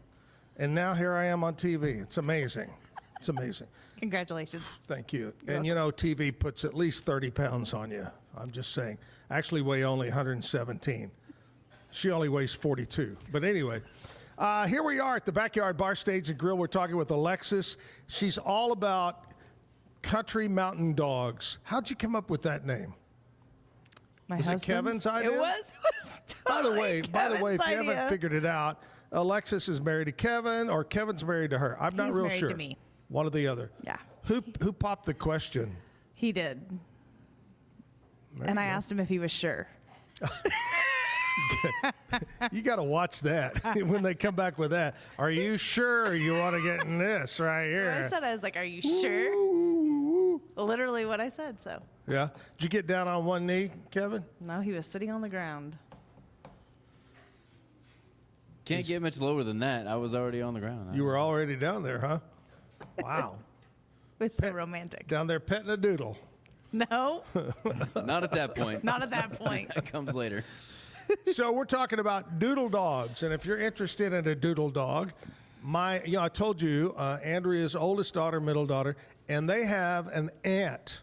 And now here I am on TV. It's amazing. It's amazing. Congratulations. Thank you. You're and welcome. TV puts at least 30 pounds on you. I'm just saying. I actually weigh only 117. She only weighs 42. But anyway, here we are at the Backyard Bar Stage and Grill. We're talking with Alexis. She's all about country mountain dogs. How'd you come up with that name? Was it Kevin's idea? It was By the way, if you idea. haven't figured it out, Alexis is married to Kevin, or Kevin's married to her. I'm not He's real married sure. to me. One or the other. Yeah. Who popped the question? He did. And I asked him if he was sure. You got to watch that when they come back with that. Are you sure you want to get in this right here? So I said, I was like, are you sure? Literally what I said, so. Yeah. Did you get down on one knee, Kevin? No, he was sitting on the ground. Can't get much lower than that. I was already on the ground. You were already down there, huh? Wow. It's so romantic. Down there petting a doodle. No. Not at that point. Not at that point. That comes later. So we're talking about doodle dogs, and if you're interested in a doodle dog, I told you Andrea's oldest daughter, middle daughter, and they have an aunt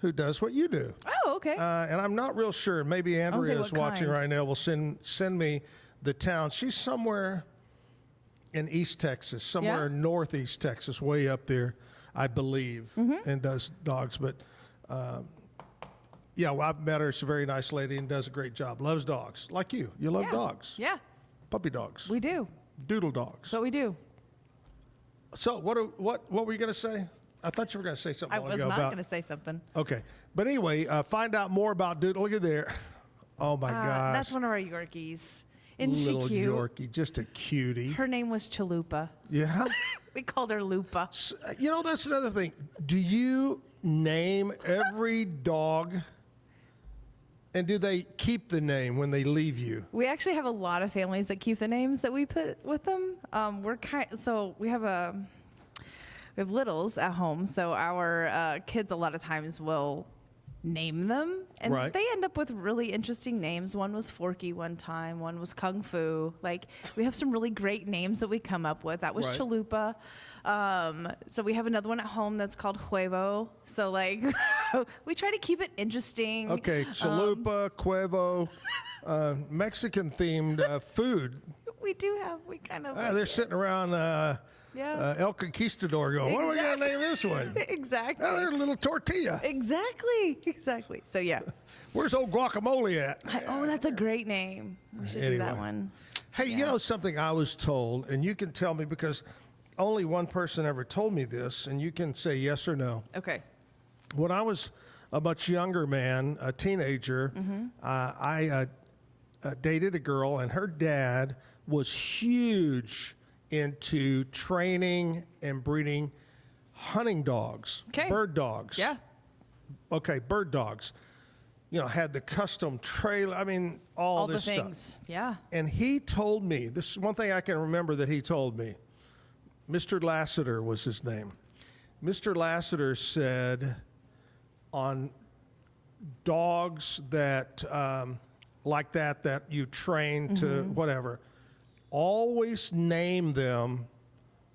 who does what you do. Oh, okay. And I'm not real sure. Maybe Andrea is watching right now. Will send me the town. She's somewhere in East Texas, somewhere in Northeast Texas, way up there, I believe, and does dogs. But yeah, well, I've met her. She's a very nice lady and does a great job. Loves dogs, like you. You love dogs. Yeah. Puppy dogs. We do. Doodle dogs. So we do. So what were you going to say? I thought you were going to say something. I was not going to say something. Okay, but anyway, find out more about Doodle. Look at there. Oh my gosh. That's one of our Yorkies. Isn't Little she cute? Yorkie, just a cutie. Her name was Chalupa. Yeah. We called her Lupa. You know, that's another thing. Do you name every dog? And do they keep the name when they leave you? We actually have a lot of families that keep the names that we put with them. We have littles at home, so our kids a lot of times will name them, and they end up with really interesting names. One was Forky one time, one was Kung Fu. Like, we have some really great names that we come up with. That was Chalupa. So we have another one at home that's called Huevo. So like we try to keep it interesting. Okay, Chalupa, Cuevo, Mexican themed food. We kind of. They're sitting around El Conquistador going, what are we going to name this one? Exactly. Oh, there's a little tortilla. Exactly. So yeah. Where's old guacamole at? That's a great name. We should do that one. Hey, you know something I was told, and you can tell me because only one person ever told me this, and you can say yes or no. Okay. When I was a much younger man, a teenager, I dated a girl, and her dad was huge into training and breeding hunting dogs, bird dogs. Yeah. Okay, bird dogs. You know, had the custom trailer. I mean, all this the stuff. things. Yeah. And he told me, this is one thing I can remember that he told me. Mr. Lassiter was his name. Mr. Lassiter said on dogs that, like that you train to whatever, always name them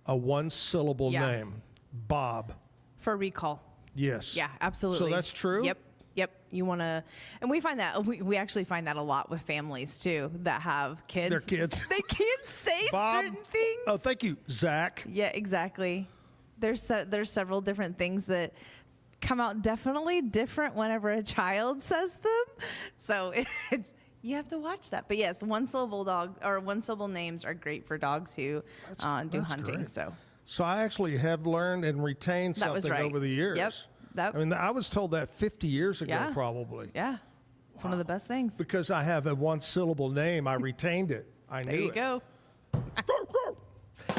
a one-syllable name. Bob. For recall. Yes. Yeah, absolutely. So that's true? Yep. You want to, and we find that, we actually find that a lot with families too that have kids. Their kids. They can't say Bob. certain things. Oh, thank you, Zach. Yeah, exactly. There's several different things that come out definitely different whenever a child says them. So you have to watch that. But yes, one-syllable names are great for dogs who do hunting. Great. So I actually have learned and retained something over the years. Yep. I mean, I was told that 50 years ago, probably. Yeah. It's one of the best things. Because I have a one-syllable name, I retained it. I knew it. There you go.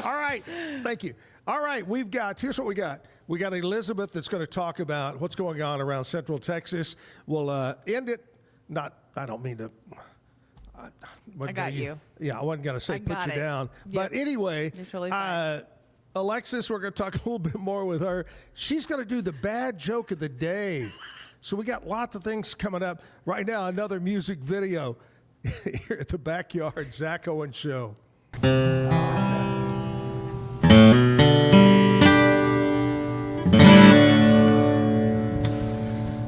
All right. Thank you. All right. Here's what we got. We got Elizabeth that's going to talk about what's going on around Central Texas. We'll end it. I don't mean to. I got you. Yeah, I wasn't going to say put you down. Yep. But anyway, you're totally fine. Alexis, we're going to talk a little bit more with her. She's going to do the bad joke of the day. So we got lots of things coming up. Right now, another music video here at the Backyard Zack Owen Show.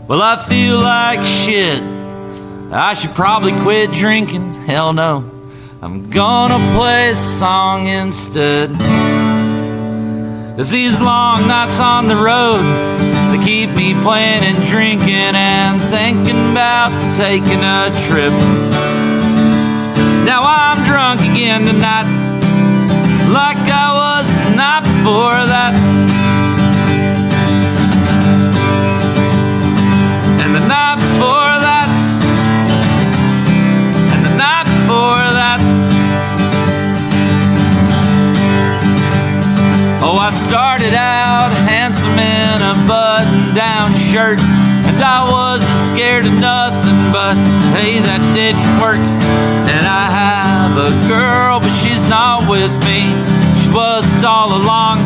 Well, I feel like shit. I should probably quit drinking. Hell no. I'm gonna play a song instead. 'Cause these long nights on the road, they keep me playing and drinking and thinking about taking a trip. Now I'm drunk again tonight, like I was the night before that. And the night before that. And the night before that. Oh, I started out handsome in a button-down shirt, and I wasn't scared of nothing, but hey, that didn't work. And I have a girl, but she's not with me. She wasn't all along.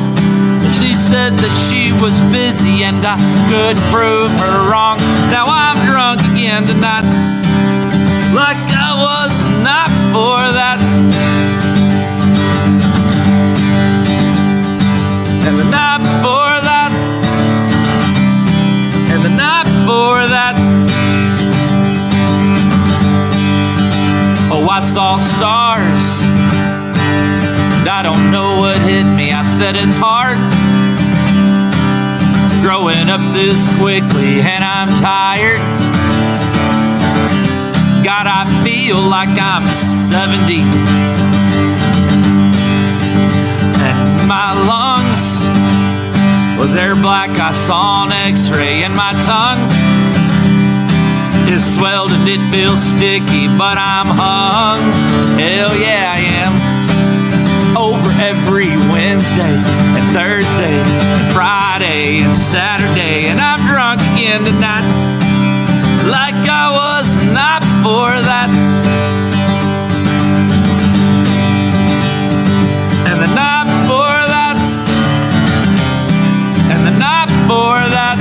She said that she was busy, and I could prove her wrong. Now I'm drunk again tonight, like I was the night before that. And the night before that. And the night before saw stars. And I don't know what hit me. I said it's hard growing up this quickly, and I'm tired. God, I feel like I'm 70. And my lungs, well, they're black. I saw an x-ray, and my tongue is swelled and it feels sticky, but I'm hung. Hell yeah, I am. Over every Wednesday and Thursday and Friday and Saturday, and I'm drunk again tonight like I was the night before that. And the night before that. And the night before that.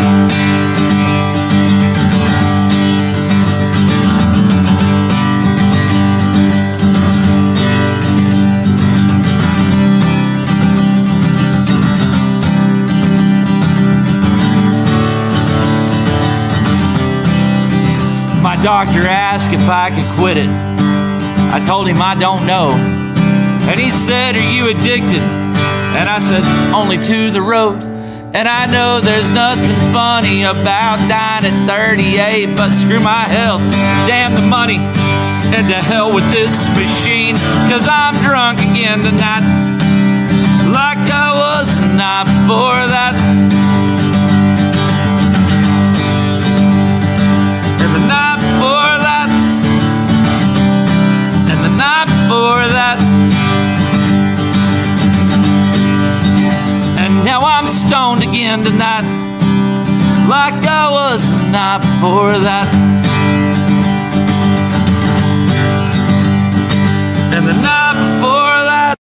My doctor asked if I could quit it. I told him I don't know. And he said, are you addicted? And I said, only to the road. And I know there's nothing funny about dying at 38, but screw my health, damn the money, and to hell with this machine, 'cause I'm drunk again tonight like I was the night before that. And the night before that. And the night before that. And now I'm stoned again tonight like I was the night before that. And the night before that.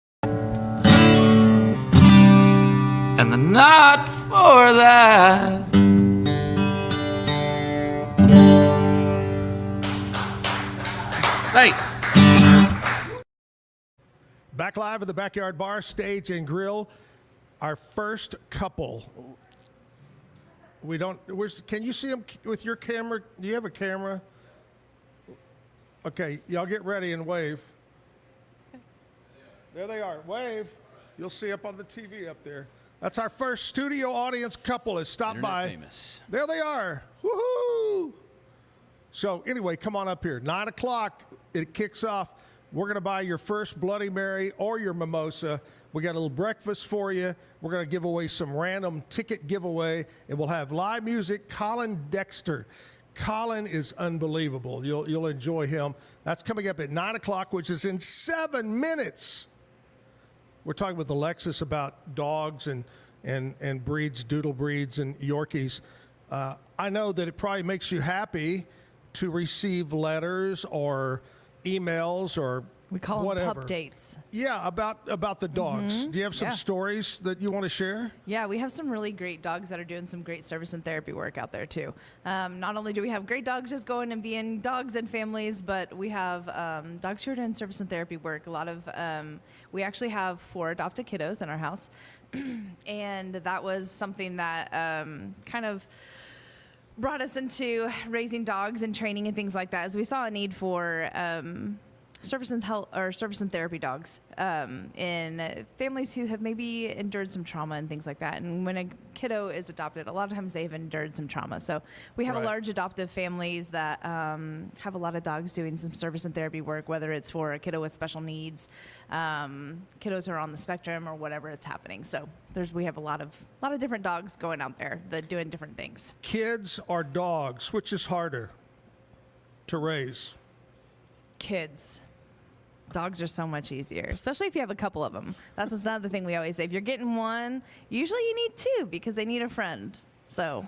And the night before that. Thanks. Back live at the Backyard Bar, Stage and Grill. Our first couple. We don't. Can you see them with your camera? Do you have a camera? Okay, y'all get ready and wave. There they are. Wave. You'll see up on the TV up there. That's our first studio audience couple has stopped by. Famous. There they are. Woohoo! So anyway, come on up here. 9 o'clock, it kicks off. We're going to buy your first Bloody Mary or your mimosa. We got a little breakfast for you. We're going to give away some random ticket giveaway, and we'll have live music. Colin Dexter. Colin is unbelievable. You'll enjoy him. That's coming up at 9 o'clock, which is in 7 minutes. We're talking with Alexis about dogs and breeds, doodle breeds and Yorkies. I know that it probably makes you happy to receive letters or emails or we call whatever. them pup dates. Yeah, about the dogs. Do you have some stories that you want to share? Yeah, we have some really great dogs that are doing some great service and therapy work out there too. Not only do we have great dogs just going and being dogs and families, but we have dogs who are doing service and therapy work. A lot of we actually have 4 adopted kiddos in our house, and that was something that kind of brought us into raising dogs and training and things like that, as we saw a need for service and therapy dogs in families who have maybe endured some trauma and things like that. And when a kiddo is adopted, a lot of times they've endured some trauma. So we have a large adoptive families that have a lot of dogs doing some service and therapy work, whether it's for a kiddo with special needs, kiddos who are on the spectrum, or whatever it's happening. So we have a lot of different dogs going out there that doing different things. Kids or dogs, which is harder to raise? Kids. Dogs are so much easier, especially if you have a couple of them. That's another thing we always say. If you're getting one, usually you need 2 because they need a friend. So,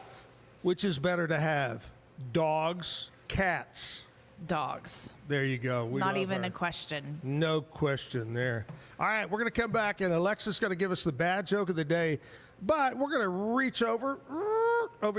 which is better to have? Dogs, cats? Dogs. There you go. Not even a question. No question there. All right, we're going to come back, and Alexis is going to give us the bad joke of the day, but we're going to reach over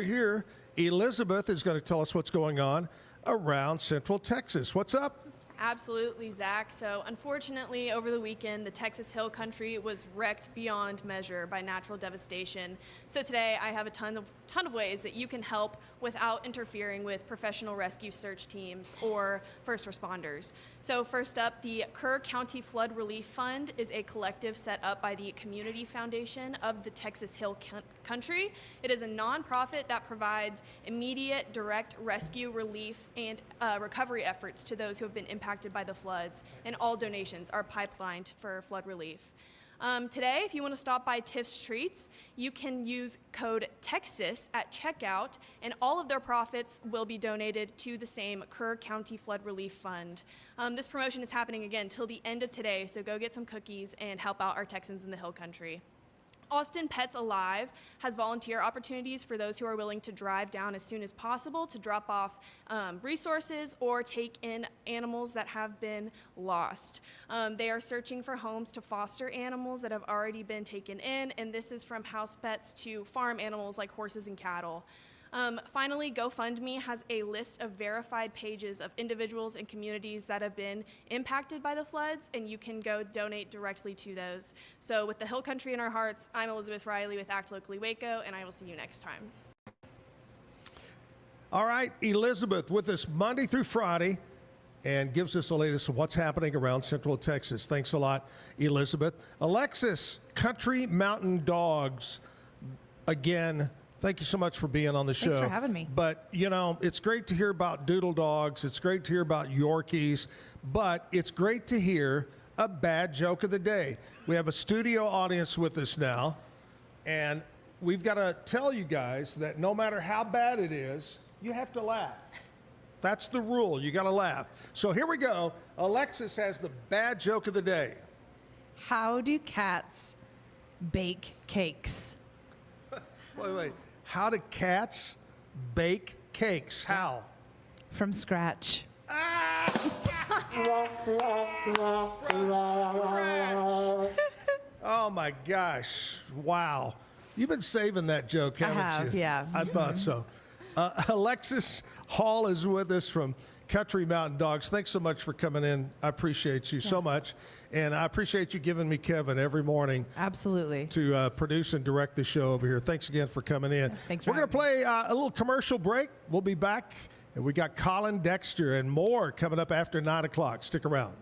here. Elizabeth is going to tell us what's going on around Central Texas. What's up? Absolutely, Zach. So unfortunately, over the weekend, the Texas Hill Country was wrecked beyond measure by natural devastation. So today, I have a ton of ways that you can help without interfering with professional rescue search teams or first responders. So first up, the Kerr County Flood Relief Fund is a collective set up by the Community Foundation of the Texas Hill Country. It is a nonprofit that provides immediate, direct rescue, relief, and recovery efforts to those who have been impacted by the floods, and all donations are pipelined for flood relief. Today, if you want to stop by Tiff's Treats, you can use code TEXAS at checkout, and all of their profits will be donated to the same Kerr County Flood Relief Fund. This promotion is happening again till the end of today, so go get some cookies and help out our Texans in the Hill Country. Austin Pets Alive has volunteer opportunities for those who are willing to drive down as soon as possible to drop off resources or take in animals that have been lost. They are searching for homes to foster animals that have already been taken in, and this is from house pets to farm animals like horses and cattle. Finally, GoFundMe has a list of verified pages of individuals and communities that have been impacted by the floods, and you can go donate directly to those. So with the Hill Country in our hearts, I'm Elizabeth Riley with Act Locally Waco, and I will see you next time. All right, Elizabeth with us Monday through Friday and gives us the latest of what's happening around Central Texas. Thanks a lot, Elizabeth. Alexis, Country Mountain Dogs, again, thank you so much for being on the show. Thanks for having me. But, you know, it's great to hear about doodle dogs. It's great to hear about Yorkies. But it's great to hear a bad joke of the day. We have a studio audience with us now. And we've got to tell you guys that no matter how bad it is, you have to laugh. That's the rule. You got to laugh. So here we go. Alexis has the bad joke of the day. How do cats bake cakes? Wait. How do cats bake cakes? How? From scratch. Oh my gosh. Wow. You've been saving that joke, haven't I have, you? yeah. I thought so. Alexis Hall is with us from Country Mountain Dogs. Thanks so much for coming in. I appreciate you so much. And I appreciate you giving me Kevin every morning. Absolutely. To produce and direct the show over here. Thanks again for coming in. Thanks for We're going to play a little commercial break. We'll be back. And we got Colin, Dexter, and more coming up after 9 o'clock. Stick around.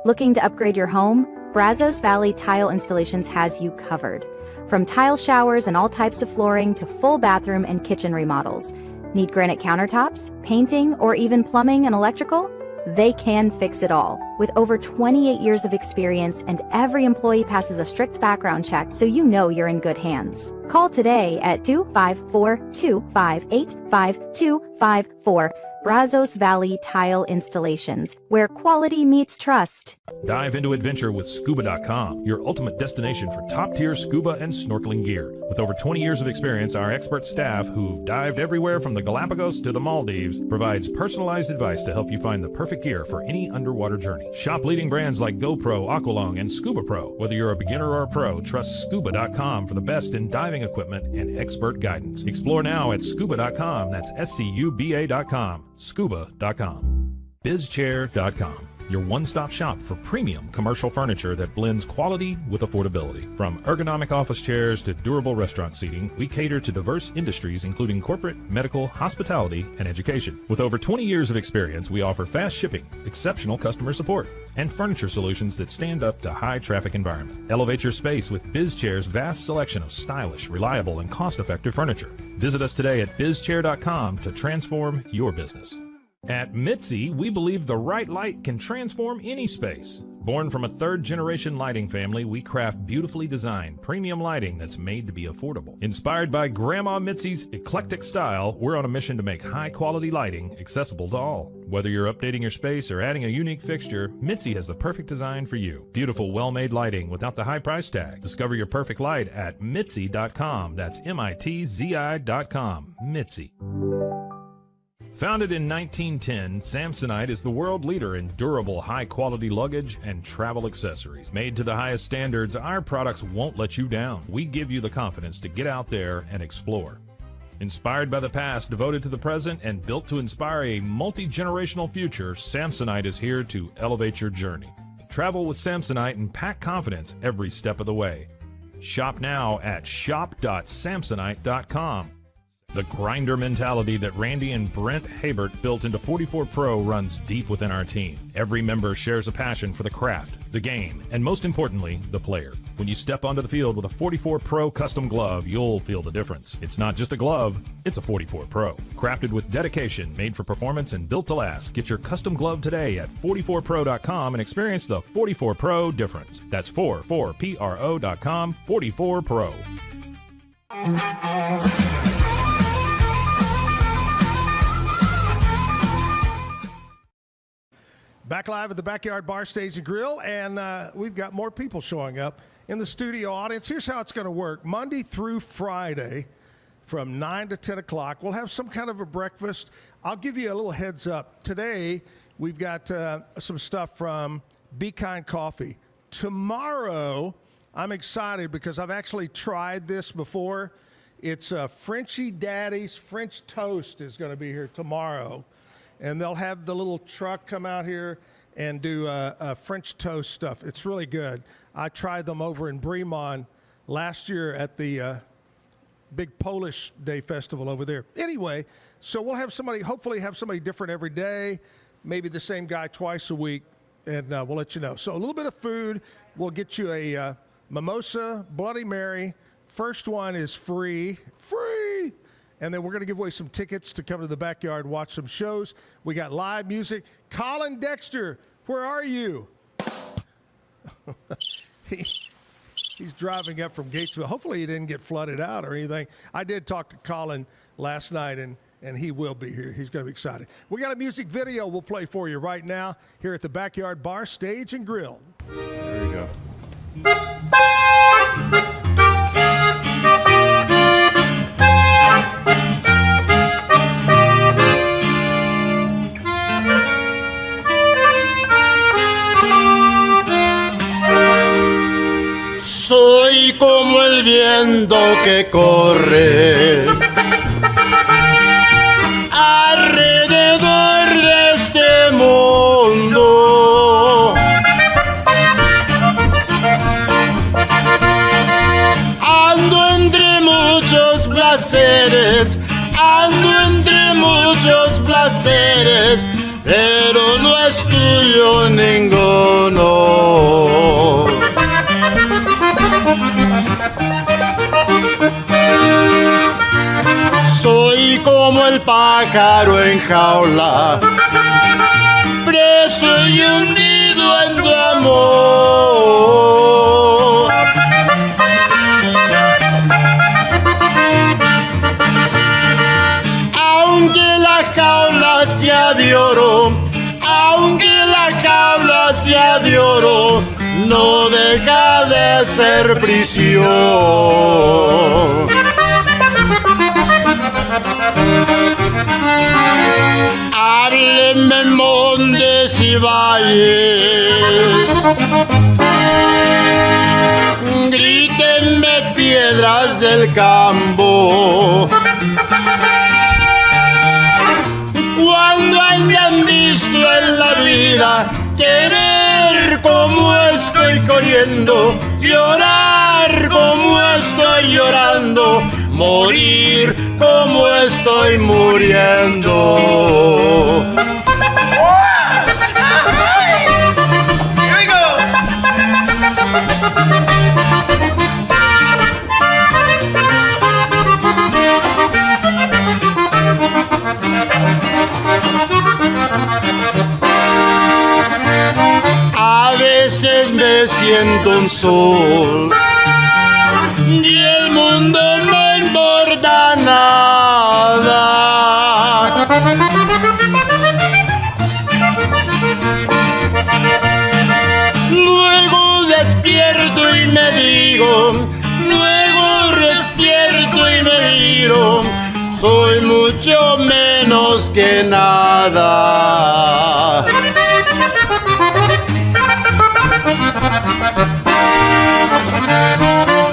Looking to upgrade your home? Brazos Valley Tile Installations has you covered. From tile showers and all types of flooring to full bathroom and kitchen remodels. Need granite countertops, painting, or even plumbing and electrical? They can fix it all. With over 28 years of experience and every employee passes a strict background check so you know you're in good hands. Call today at 254-258-5254. Brazos Valley Tile Installations, where quality meets trust. Dive into adventure with scuba.com, your ultimate destination for top-tier scuba and snorkeling gear. With over 20 years of experience, our expert staff, who've dived everywhere from the Galapagos to the Maldives, provides personalized advice to help you find the perfect gear for any underwater journey. Shop leading brands like GoPro, Aqualung, and Scuba Pro. Whether you're a beginner or a pro, trust scuba.com for the best in diving equipment and expert guidance. Explore now at scuba.com. That's SCUBA.com. Scuba.com. BizChair.com. Your one-stop shop for premium commercial furniture that blends quality with affordability. From ergonomic office chairs to durable restaurant seating, we cater to diverse industries including corporate, medical, hospitality, and education. With over 20 years of experience, we offer fast shipping, exceptional customer support, and furniture solutions that stand up to high-traffic environment. Elevate your space with BizChair's vast selection of stylish, reliable, and cost-effective furniture. Visit us today at BizChair.com to transform your business. At Mitzi, we believe the right light can transform any space. Born from a third-generation lighting family, we craft beautifully designed, premium lighting that's made to be affordable. Inspired by Grandma Mitzi's eclectic style, we're on a mission to make high-quality lighting accessible to all. Whether you're updating your space or adding a unique fixture, Mitzi has the perfect design for you. Beautiful, well-made lighting without the high price tag. Discover your perfect light at Mitzi.com. That's MITZI.com. Mitzi. Founded in 1910, Samsonite is the world leader in durable, high-quality luggage and travel accessories. Made to the highest standards, our products won't let you down. We give you the confidence to get out there and explore. Inspired by the past, devoted to the present, and built to inspire a multi-generational future, Samsonite is here to elevate your journey. Travel with Samsonite and pack confidence every step of the way. Shop now at shop.samsonite.com. The grinder mentality that Randy and Brent Habert built into 44 Pro runs deep within our team. Every member shares a passion for the craft, the game, and most importantly, the player. When you step onto the field with a 44 Pro custom glove, you'll feel the difference. It's not just a glove, it's a 44 Pro. Crafted with dedication, made for performance, and built to last. Get your custom glove today at 44pro.com and experience the 44 Pro difference. That's 44pro.com, 44 Pro. Back live at the Backyard Bar, Stage and Grill, and we've got more people showing up in the studio audience. Here's how it's going to work. Monday through Friday from 9 to 10 o'clock, we'll have some kind of a breakfast. I'll give you a little heads up. Today, we've got some stuff from Be Kind Coffee. Tomorrow, I'm excited because I've actually tried this before. It's Frenchy Daddy's French Toast is going to be here tomorrow. And they'll have the little truck come out here and do French toast stuff. It's really good. I tried them over in Bremond last year at the big Polish Day Festival over there. Anyway, so we'll have somebody, hopefully have somebody different every day, maybe the same guy twice a week, and we'll let you know. So a little bit of food. We'll get you a mimosa, Bloody Mary. First one is free. Free! And then we're going to give away some tickets to come to the backyard, watch some shows. We got live music. Colin, Dexter, where are you? He's driving up from Gatesville. Hopefully he didn't get flooded out or anything. I did talk to Colin last night, and he will be here. He's going to be excited. We got a music video we'll play for you right now here at the Backyard Bar, Stage and Grill. There you go. Soy como el viento que corre alrededor de este mundo. Ando entre muchos placeres, pero no es tuyo ninguno. Soy como el pájaro en jaula, preso y hundido en tu amor. Aunque la jaula sea de oro, no deja de ser prisión. Háblenme montes y valles, grítenme piedras del campo. Cuando hayan visto en la vida querer como estoy corriendo, llorar como estoy llorando, morir como estoy muriendo. Here we go. A veces me siento un sol y el mundo no importa nada. Luego despierto y me digo, soy mucho menos que nada.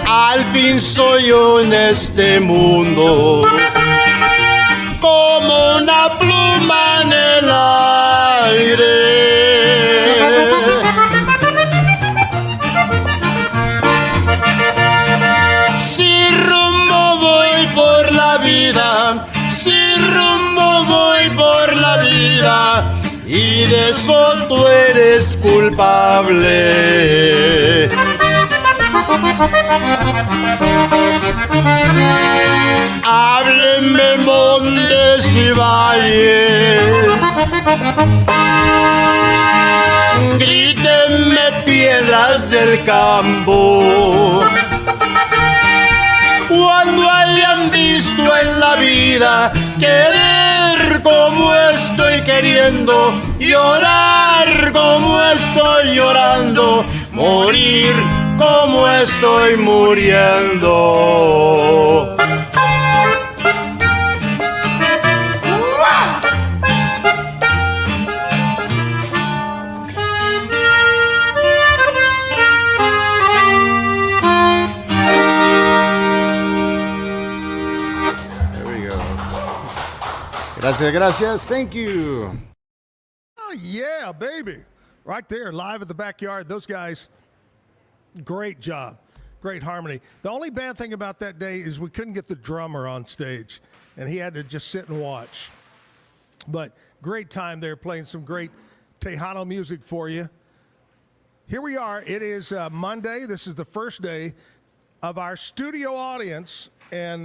Al fin soy yo en este mundo y de eso tú eres culpable. Háblenme montes y valles, grítenme piedras del campo. Cuando hayan visto en la vida querer como estoy queriendo, llorar como estoy llorando, morir como estoy muriendo. Gracias, gracias. Thank you. Oh, yeah, baby. Right there, live at the backyard. Those guys, great job. Great harmony. The only bad thing about that day is we couldn't get the drummer on stage, and he had to just sit and watch. But great time there playing some great Tejano music for you. Here we are. It is Monday. This is the first day of our studio audience, and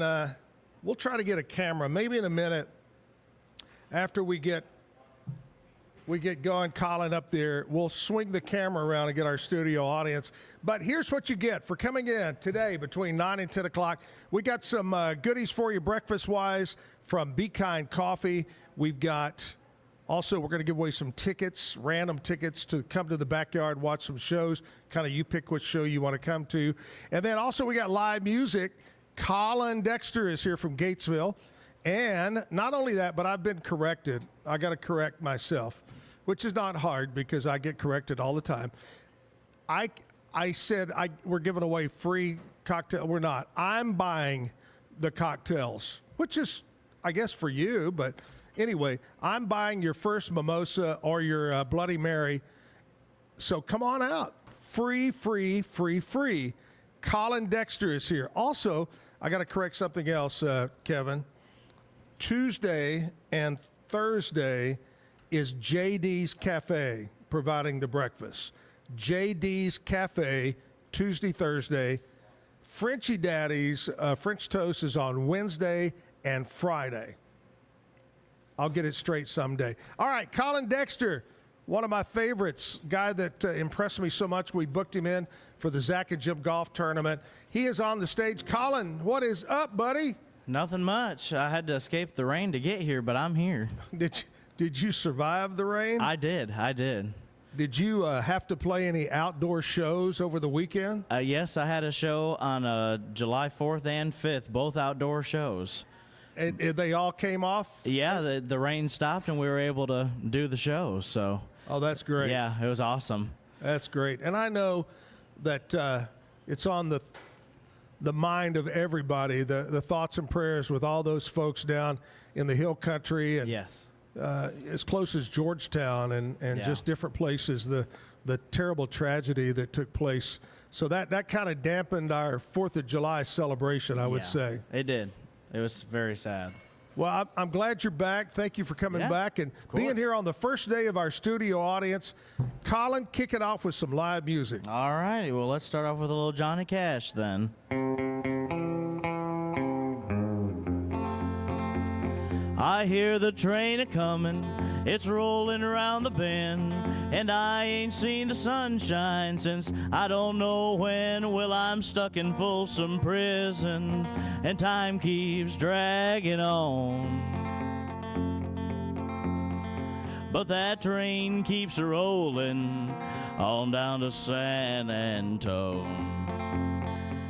we'll try to get a camera maybe in a minute. After we get going, Colin up there, we'll swing the camera around and get our studio audience. But here's what you get for coming in today between 9 and 10 o'clock. We got some goodies for you breakfast-wise from Be Kind Coffee. We've got also, we're going to give away some tickets, random tickets to come to the backyard, watch some shows. Kind of you pick which show you want to come to. And then also we got live music. Colin Dexter is here from Gatesville. And not only that, but I've been corrected. I got to correct myself, which is not hard because I get corrected all the time. I said we're giving away free cocktail. We're not. I'm buying the cocktails, which is, I guess, for you. But anyway, I'm buying your first mimosa or your Bloody Mary. So come on out. Free, free, free, free. Colin Dexter is here. Also, I got to correct something else, Kevin. Tuesday and Thursday is JD's Cafe providing the breakfast. JD's Cafe, Tuesday, Thursday. Frenchy Daddy's French Toast is on Wednesday and Friday. I'll get it straight someday. All right, Colin Dexter, one of my favorites, guy that impressed me so much. We booked him in for the Zack and Jim golf tournament. He is on the stage. Colin, what is up, buddy? Nothing much. I had to escape the rain to get here, but I'm here. Did you survive the rain? I did. Did you have to play any outdoor shows over the weekend? Yes, I had a show on July 4th and 5th, both outdoor shows. And they all came off? Yeah, the rain stopped and we were able to do the show. So. Oh, that's great. Yeah, it was awesome. That's great. And I know that it's on the mind of everybody, the thoughts and prayers with all those folks down in the hill country and yes, as close as Georgetown and yeah, just different places, the terrible tragedy that took place. So that kind of dampened our 4th of July celebration, I would say. It did. It was very sad. Well, I'm glad you're back. Thank you for coming back and being here on the first day of our studio audience. Colin, kick it off with some live music. All righty. Well, let's start off with a little Johnny Cash then. I hear the train a-comin', it's rolling around the bend, and I ain't seen the sunshine since I don't know when. Well, I'm stuck in Folsom Prison, and time keeps dragging on. But that train keeps rolling on down to San Antone.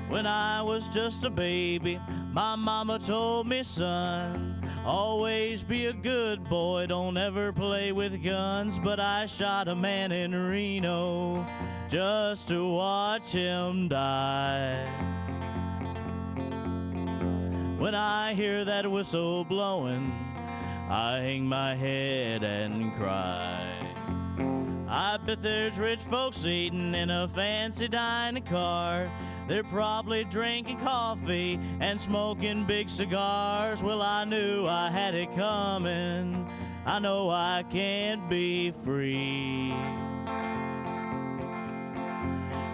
When I was just a baby, my mama told me, son, always be a good boy, don't ever play with guns. But I shot a man in Reno just to watch him die. When I hear that whistle blowing, I hang my head and cry. I bet there's rich folks eating in a fancy dining car. They're probably drinking coffee and smoking big cigars. Well, I knew I had it coming I know I can't be free.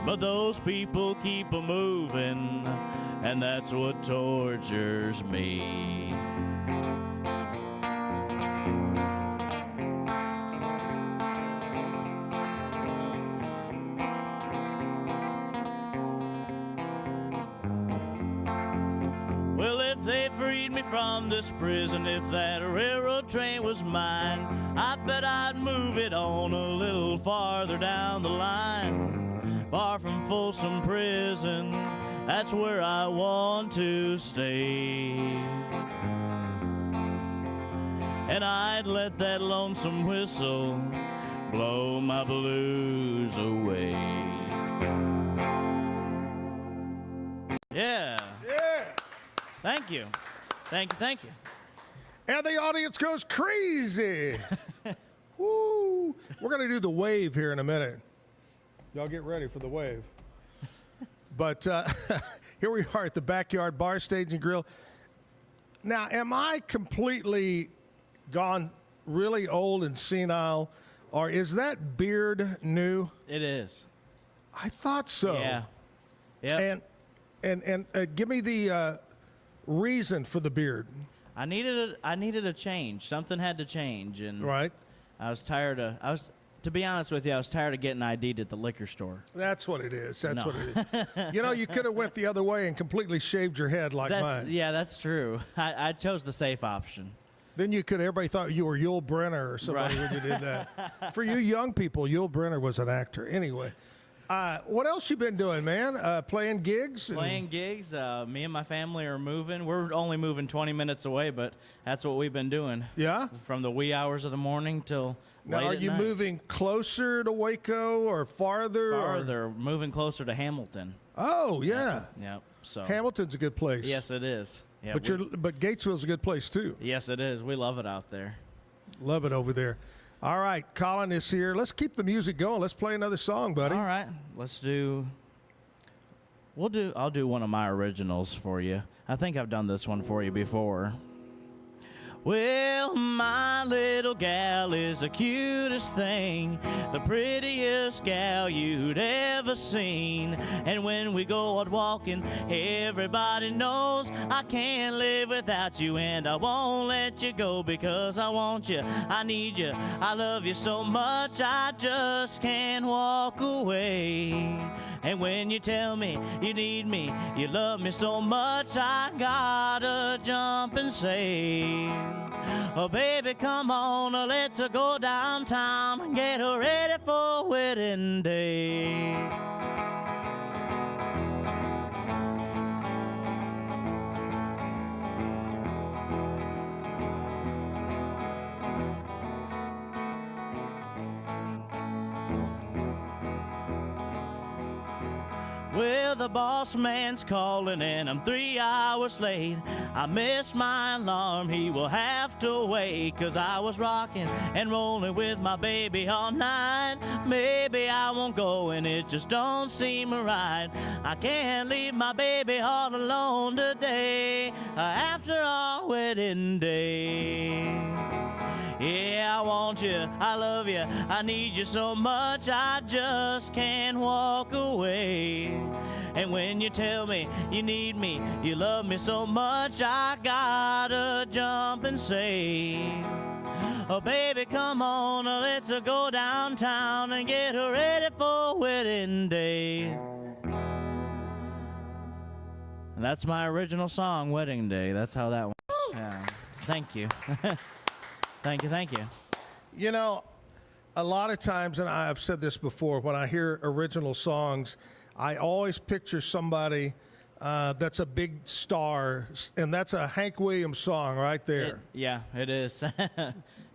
But those people keep a moving, and that's what tortures me. Well, if they freed me from this prison, if that railroad train was mine, I bet I'd move it on a little farther down the line. Far from Folsom Prison, that's where I want to stay. And I'd let that lonesome whistle blow my blues away. Yeah. Yeah. Thank you. Thank you. Thank you. And the audience goes crazy. Woo. We're going to do the wave here in a minute. Y'all get ready for the wave. But here we are at the Backyard Bar, Stage and Grill. Now, am I completely gone really old and senile, or is that beard new? It is. I thought so. Yeah. Yeah. And give me the reason for the beard. I needed a change. Something had to change, and right. To be honest with you, I was tired of getting ID'd at the liquor store. That's what it is. That's No. what it is. You know, you could have went the other way and completely shaved your head like mine. Yeah, that's true. I chose the safe option. Then everybody thought you were Yul Brynner or somebody when you did that. For you young people, Yul Brynner was an actor. Anyway, what else you been doing, man? Playing gigs? Playing gigs. Me and my family are moving. We're only moving 20 minutes away, but that's what we've been doing. Yeah? From the wee hours of the morning till Now, late are at you night. moving closer to Waco or farther? Farther, moving closer to Hamilton. Oh, yeah. Yep. So Hamilton's a good place. Yes, it is. Yeah, But Gatesville's a good place, too. Yes, it is. We love it out there. Love it over there. All right, Colin is here. Let's keep the music going. Let's play another song, buddy. All right, I'll do one of my originals for you. I think I've done this one for you before. Well, my little gal is the cutest thing, the prettiest gal you'd ever seen. And when we go out walking, everybody knows I can't live without you, and I won't let you go because I want you, I need you, I love you so much I just can't walk away. And when you tell me you need me, you love me so much, I gotta jump and say, oh, baby, come on, let's go downtown and get ready for wedding day. Well, the boss man's calling and I'm 3 hours late. I missed my alarm, he will have to wait, 'cause I was rocking and rolling with my baby all night. Maybe I won't go and it just don't seem right. I can't leave my baby all alone today, after our wedding day. Yeah, I want you, I love you, I need you so much, I just can't walk away. And when you tell me you need me, you love me so much, I gotta jump and say, oh, baby, come on, let's go downtown and get ready for wedding day. And that's my original song, Wedding Day. That's how that went. Yeah. Thank you. Thank you, thank you. You know, a lot of times, and I've said this before, when I hear original songs, I always picture somebody that's a big star, and that's a Hank Williams song right there. It is.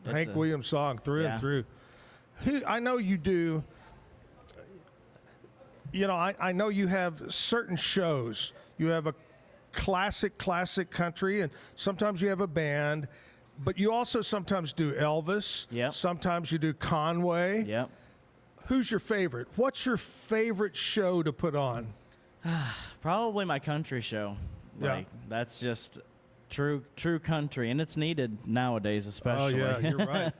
Hank Williams song through and through. I know you do. You know, I know you have certain shows. You have a classic country, and sometimes you have a band. But you also sometimes do Elvis. Yep. Sometimes you do Conway. Yep. Who's your favorite? What's your favorite show to put on? Probably my country show. Yeah. Like, that's just True country, and it's needed nowadays, especially. Oh yeah, you're right.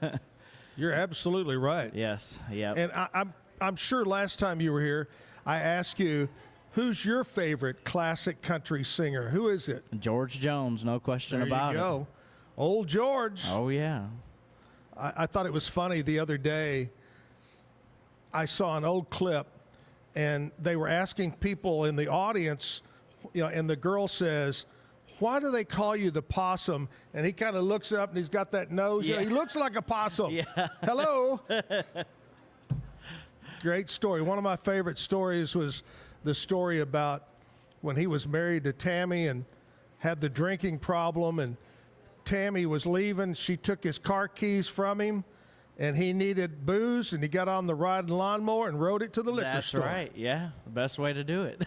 You're absolutely right. Yes. Yeah. And I'm sure last time you were here, I asked you, who's your favorite classic country singer? Who is it? George Jones, no question There about you go. it. Old George. Oh yeah. I thought it was funny the other day. I saw an old clip, and they were asking people in the audience, and the girl says, "Why do they call you the possum?" And he kind of looks up, and he's got that nose. Yeah. He looks like a possum. Yeah. Hello. Great story. One of my favorite stories was the story about when he was married to Tammy and had the drinking problem, and Tammy was leaving. She took his car keys from him, and he needed booze, and he got on the riding lawnmower and rode it to the liquor store. That's right. Yeah, the best way to do it.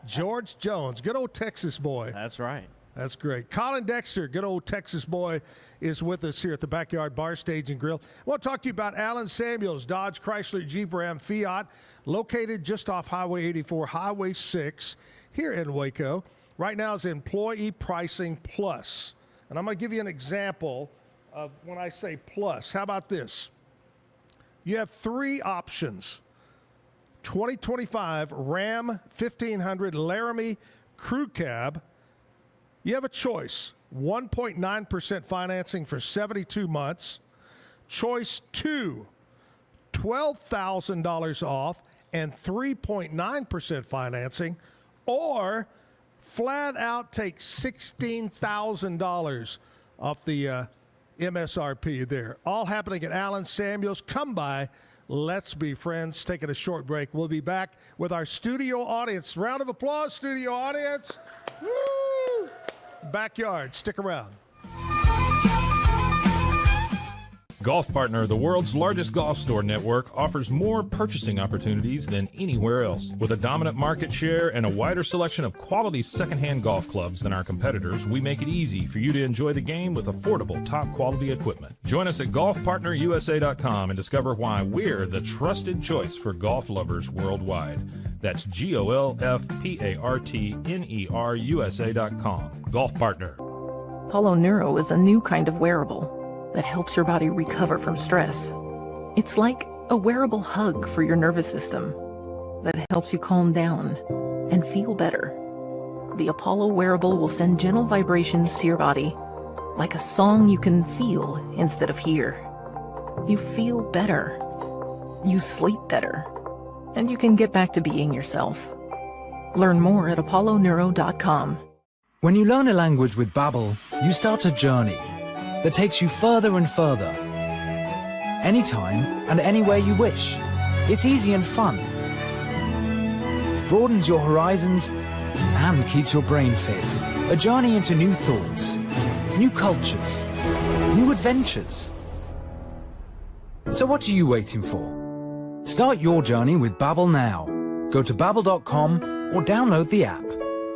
George Jones, good old Texas boy. That's right. That's great. Colin Dexter, good old Texas boy, is with us here at the Backyard Bar Stage and Grill. I want to talk to you about Alan Samuels, Dodge, Chrysler, Jeep, Ram, Fiat, located just off Highway 84, Highway 6 here in Waco. Right now is Employee Pricing Plus. And I'm going to give you an example of when I say plus. How about this? You have 3 options. 2025 Ram 1500 Laramie Crew Cab. You have a choice. 1.9% financing for 72 months. Choice 2, $12,000 off and 3.9% financing. Or flat out take $16,000 off the MSRP there. All happening at Alan Samuels. Come by. Let's be friends. Taking a short break. We'll be back with our studio audience. Round of applause, studio audience. Woo! Backyard. Stick around. Golf Partner, the world's largest golf store network, offers more purchasing opportunities than anywhere else. With a dominant market share and a wider selection of quality secondhand golf clubs than our competitors, we make it easy for you to enjoy the game with affordable, top-quality equipment. Join us at golfpartnerusa.com and discover why we're the trusted choice for golf lovers worldwide. That's GOLFPARTNERUSA.com. Golf Partner. Apollo Neuro is a new kind of wearable that helps your body recover from stress. It's like a wearable hug for your nervous system that helps you calm down and feel better. The Apollo wearable will send gentle vibrations to your body, like a song you can feel instead of hear. You feel better. You sleep better. And you can get back to being yourself. Learn more at apolloneuro.com. When you learn a language with Babbel, you start a journey that takes you further and further. Anytime and anywhere you wish. It's easy and fun. Broadens your horizons and keeps your brain fit. A journey into new thoughts, new cultures, new adventures. So what are you waiting for? Start your journey with Babbel now. Go to babbel.com or download the app.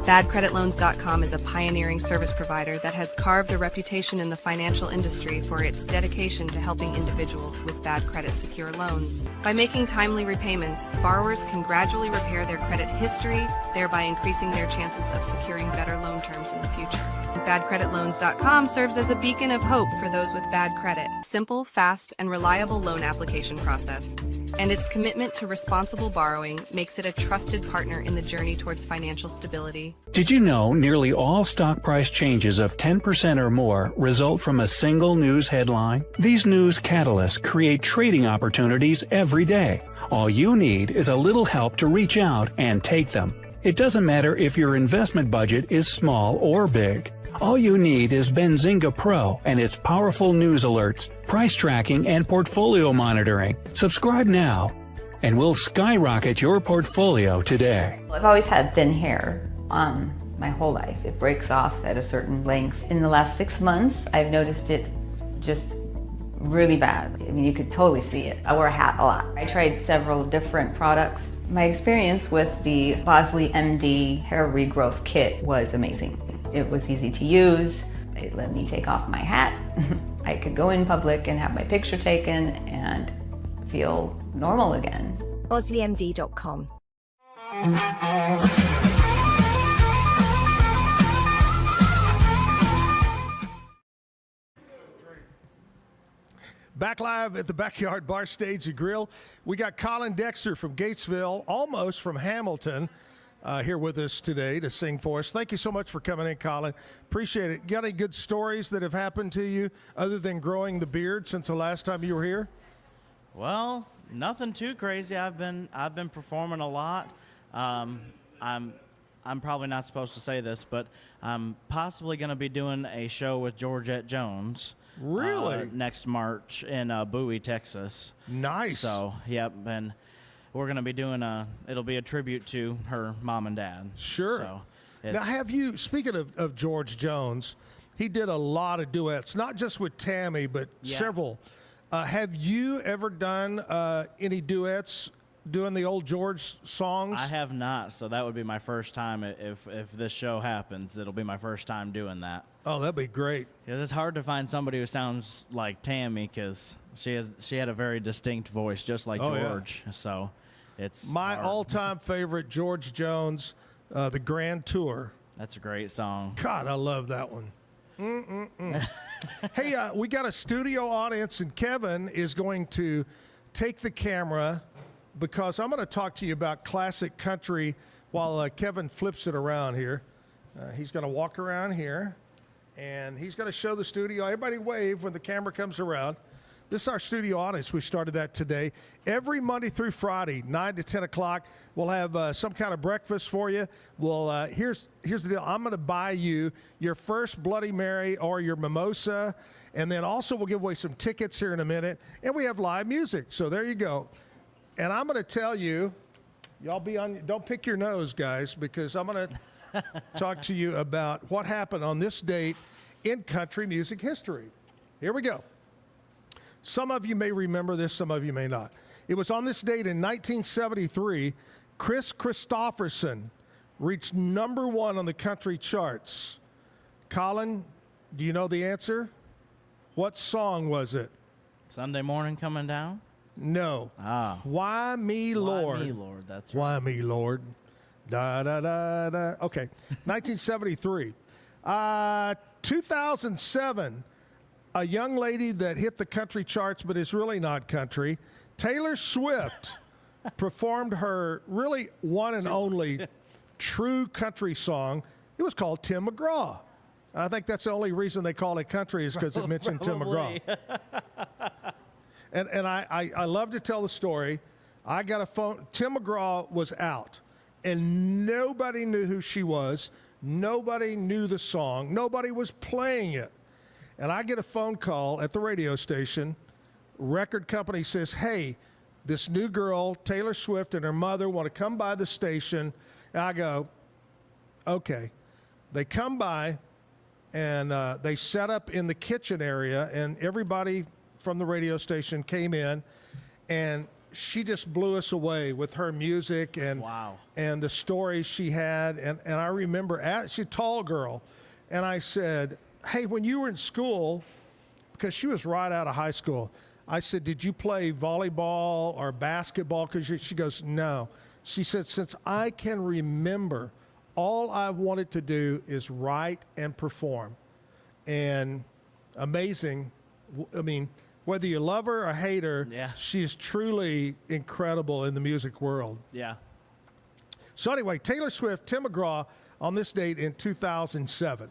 BadCreditLoans.com is a pioneering service provider that has carved a reputation in the financial industry for its dedication to helping individuals with bad credit secure loans. By making timely repayments, borrowers can gradually repair their credit history, thereby increasing their chances of securing better loan terms in the future. BadCreditLoans.com serves as a beacon of hope for those with bad credit. Simple, fast, and reliable loan application process. And its commitment to responsible borrowing makes it a trusted partner in the journey towards financial stability. Did you know nearly all stock price changes of 10% or more result from a single news headline? These news catalysts create trading opportunities every day. All you need is a little help to reach out and take them. It doesn't matter if your investment budget is small or big. All you need is Benzinga Pro and its powerful news alerts, price tracking, and portfolio monitoring. Subscribe now, and we'll skyrocket your portfolio today. I've always had thin hair my whole life. It breaks off at a certain length. In the last 6 months, I've noticed it just really bad. I mean, you could totally see it. I wear a hat a lot. I tried several different products. My experience with the Bosley MD hair regrowth kit was amazing. It was easy to use. It let me take off my hat. I could go in public and have my picture taken and feel normal again. BosleyMD.com. Back live at the Backyard Bar Stage and Grill. We got Colin Dexter from Gatesville, almost from Hamilton, here with us today to sing for us. Thank you so much for coming in, Colin. Appreciate it. Got any good stories that have happened to you other than growing the beard since the last time you were here? Well, nothing too crazy. I've been performing a lot. I'm probably not supposed to say this, but I'm possibly going to be doing a show with Georgette Jones. Really? Next March in Bowie, Texas. Nice. So, yep, and we're going to be doing it'll be a tribute to her mom and dad. Sure. So now, have you, speaking of George Jones, he did a lot of duets, not just with Tammy, but several. Have you ever done any duets doing the old George songs? I have not, so that would be my first time. If this show happens, it'll be my first time doing that. Oh, that'd be great. Because it's hard to find somebody who sounds like Tammy, because she had a very distinct voice, just like George. Yeah. So it's my all-time favorite, George Jones, The Grand Tour. That's a great song. God, I love that one. Hey, we got a studio audience, and Kevin is going to take the camera because I'm going to talk to you about classic country while Kevin flips it around here. He's going to walk around here, and he's going to show the studio. Everybody wave when the camera comes around. This is our studio audience. We started that today. Every Monday through Friday, 9 to 10 o'clock, we'll have some kind of breakfast for you. We'll here's the deal. I'm going to buy you your first Bloody Mary or your mimosa, and then also we'll give away some tickets here in a minute, and we have live music. So there you go. And I'm going to tell you, y'all don't pick your nose, guys, because I'm going to talk to you about what happened on this date in country music history. Here we go. Some of you may remember this, some of you may not. It was on this date in 1973, Chris Christopherson reached #1 on the country charts. Colin, do you know the answer? What song was it? Sunday Morning Coming Down? No. Why Me Lord? Why Me Lord, that's right. Why Me Lord? Da, da, da, da. Okay, 1973. 2007, a young lady that hit the country charts but is really not country, Taylor Swift, performed her really one and only true country song. It was called Tim McGraw. I think that's the only reason they call it country is because it mentioned Tim McGraw. And I love to tell the story. I got a phone. Tim McGraw was out, and nobody knew who she was. Nobody knew the song. Nobody was playing it. And I get a phone call at the radio station. Record company says, hey, this new girl, Taylor Swift, and her mother want to come by the station. And I go, okay. They come by, and they set up in the kitchen area, and everybody from the radio station came in, and she just blew us away with her music and and the stories she had. And I remember, she's a tall girl, and I said, hey, when you were in school, because she was right out of high school, I said, did you play volleyball or basketball? Because she goes, no. She said, since I can remember, all I wanted to do is write and perform. And amazing. I mean, whether you love her or hate her, she is truly incredible in the music world. Yeah. So anyway, Taylor Swift, Tim McGraw on this date in 2007.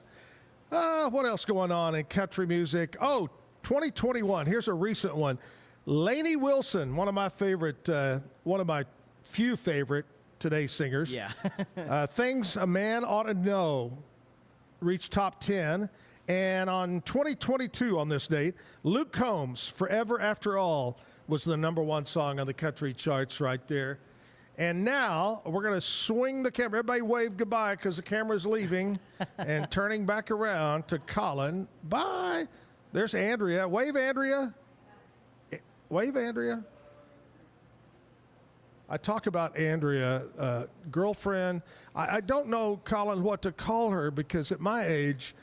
What else going on in country music? Oh, 2021. Here's a recent one. Lainey Wilson, one of my few favorite today singers. Yeah. Things a Man Ought to Know reached top 10. And on 2022 on this date, Luke Combs, Forever After All, was the #1 song on the country charts right there. And now we're going to swing the camera. Everybody wave goodbye because the camera's leaving and turning back around to Colin. Bye. There's Andrea. Wave, Andrea. Wave, Andrea. I talk about Andrea, girlfriend. I don't know, Colin, what to call her because at my age,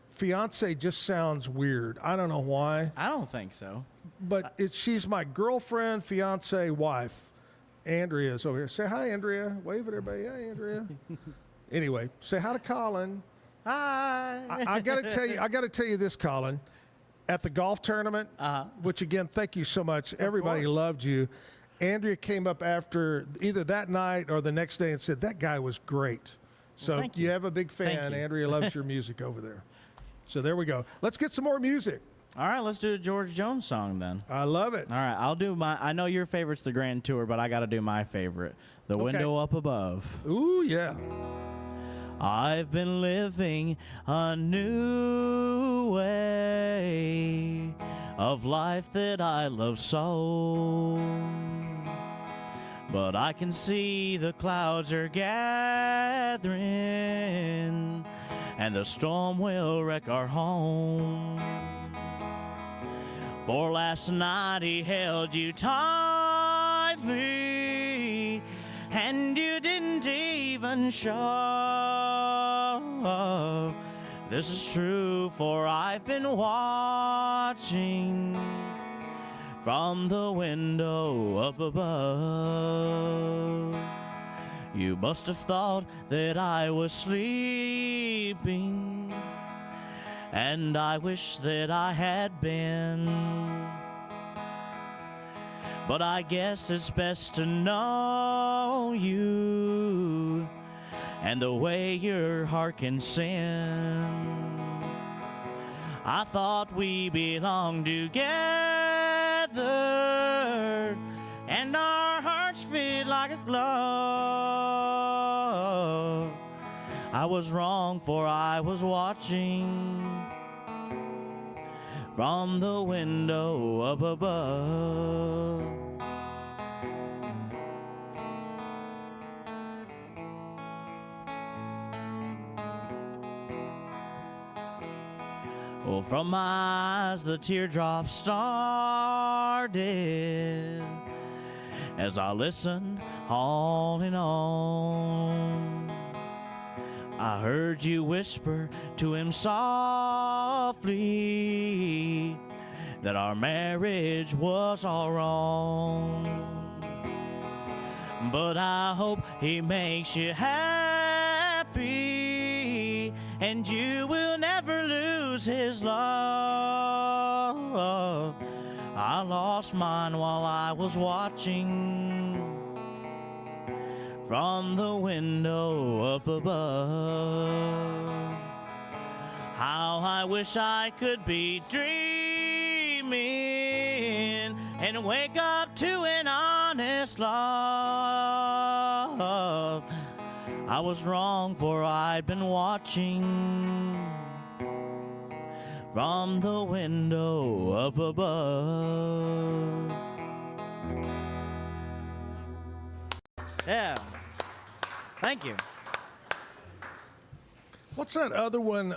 fiance just sounds weird. I don't know why. I don't think so. But she's my girlfriend, fiance, wife. Andrea's over here. Say hi, Andrea. Wave at everybody. Hi, Andrea. Anyway, say hi to Colin. Hi. I got to tell you this, Colin. at the golf tournament, which again, thank you so much. Everybody loved you. Andrea came up after either that night or the next day and said, that guy was great. So Well, thank you have a big fan. Andrea loves your music over there. So there we go. Let's get some more music. All right, let's do a George Jones song then. I love it. All right, I'll do my. I know your favorite's the Grand Tour, but I got to do my favorite, The Window Up Above. Ooh, yeah. I've been living a new way of life that I love so, but I can see the clouds are gathering and the storm will wreck our home. For last night he held you tightly and you didn't even show. This is true, for I've been watching from the window up above. You must have thought that I was sleeping, and I wish that I had been. But I guess it's best to know you and the way your heart can sin. I thought we belonged together and our hearts fit like a glove. I was wrong, for I was watching from the window up above. Well, from my eyes the teardrops started as I listened on and on. I heard you whisper to him softly that our marriage was all wrong. But I hope he makes you happy and you will never lose his love. I lost mine while I was watching from the window up above. How I wish I could be dreaming and wake up to an honest love. I was wrong, for I'd been watching from the window up above. Yeah. Thank you. What's that other one?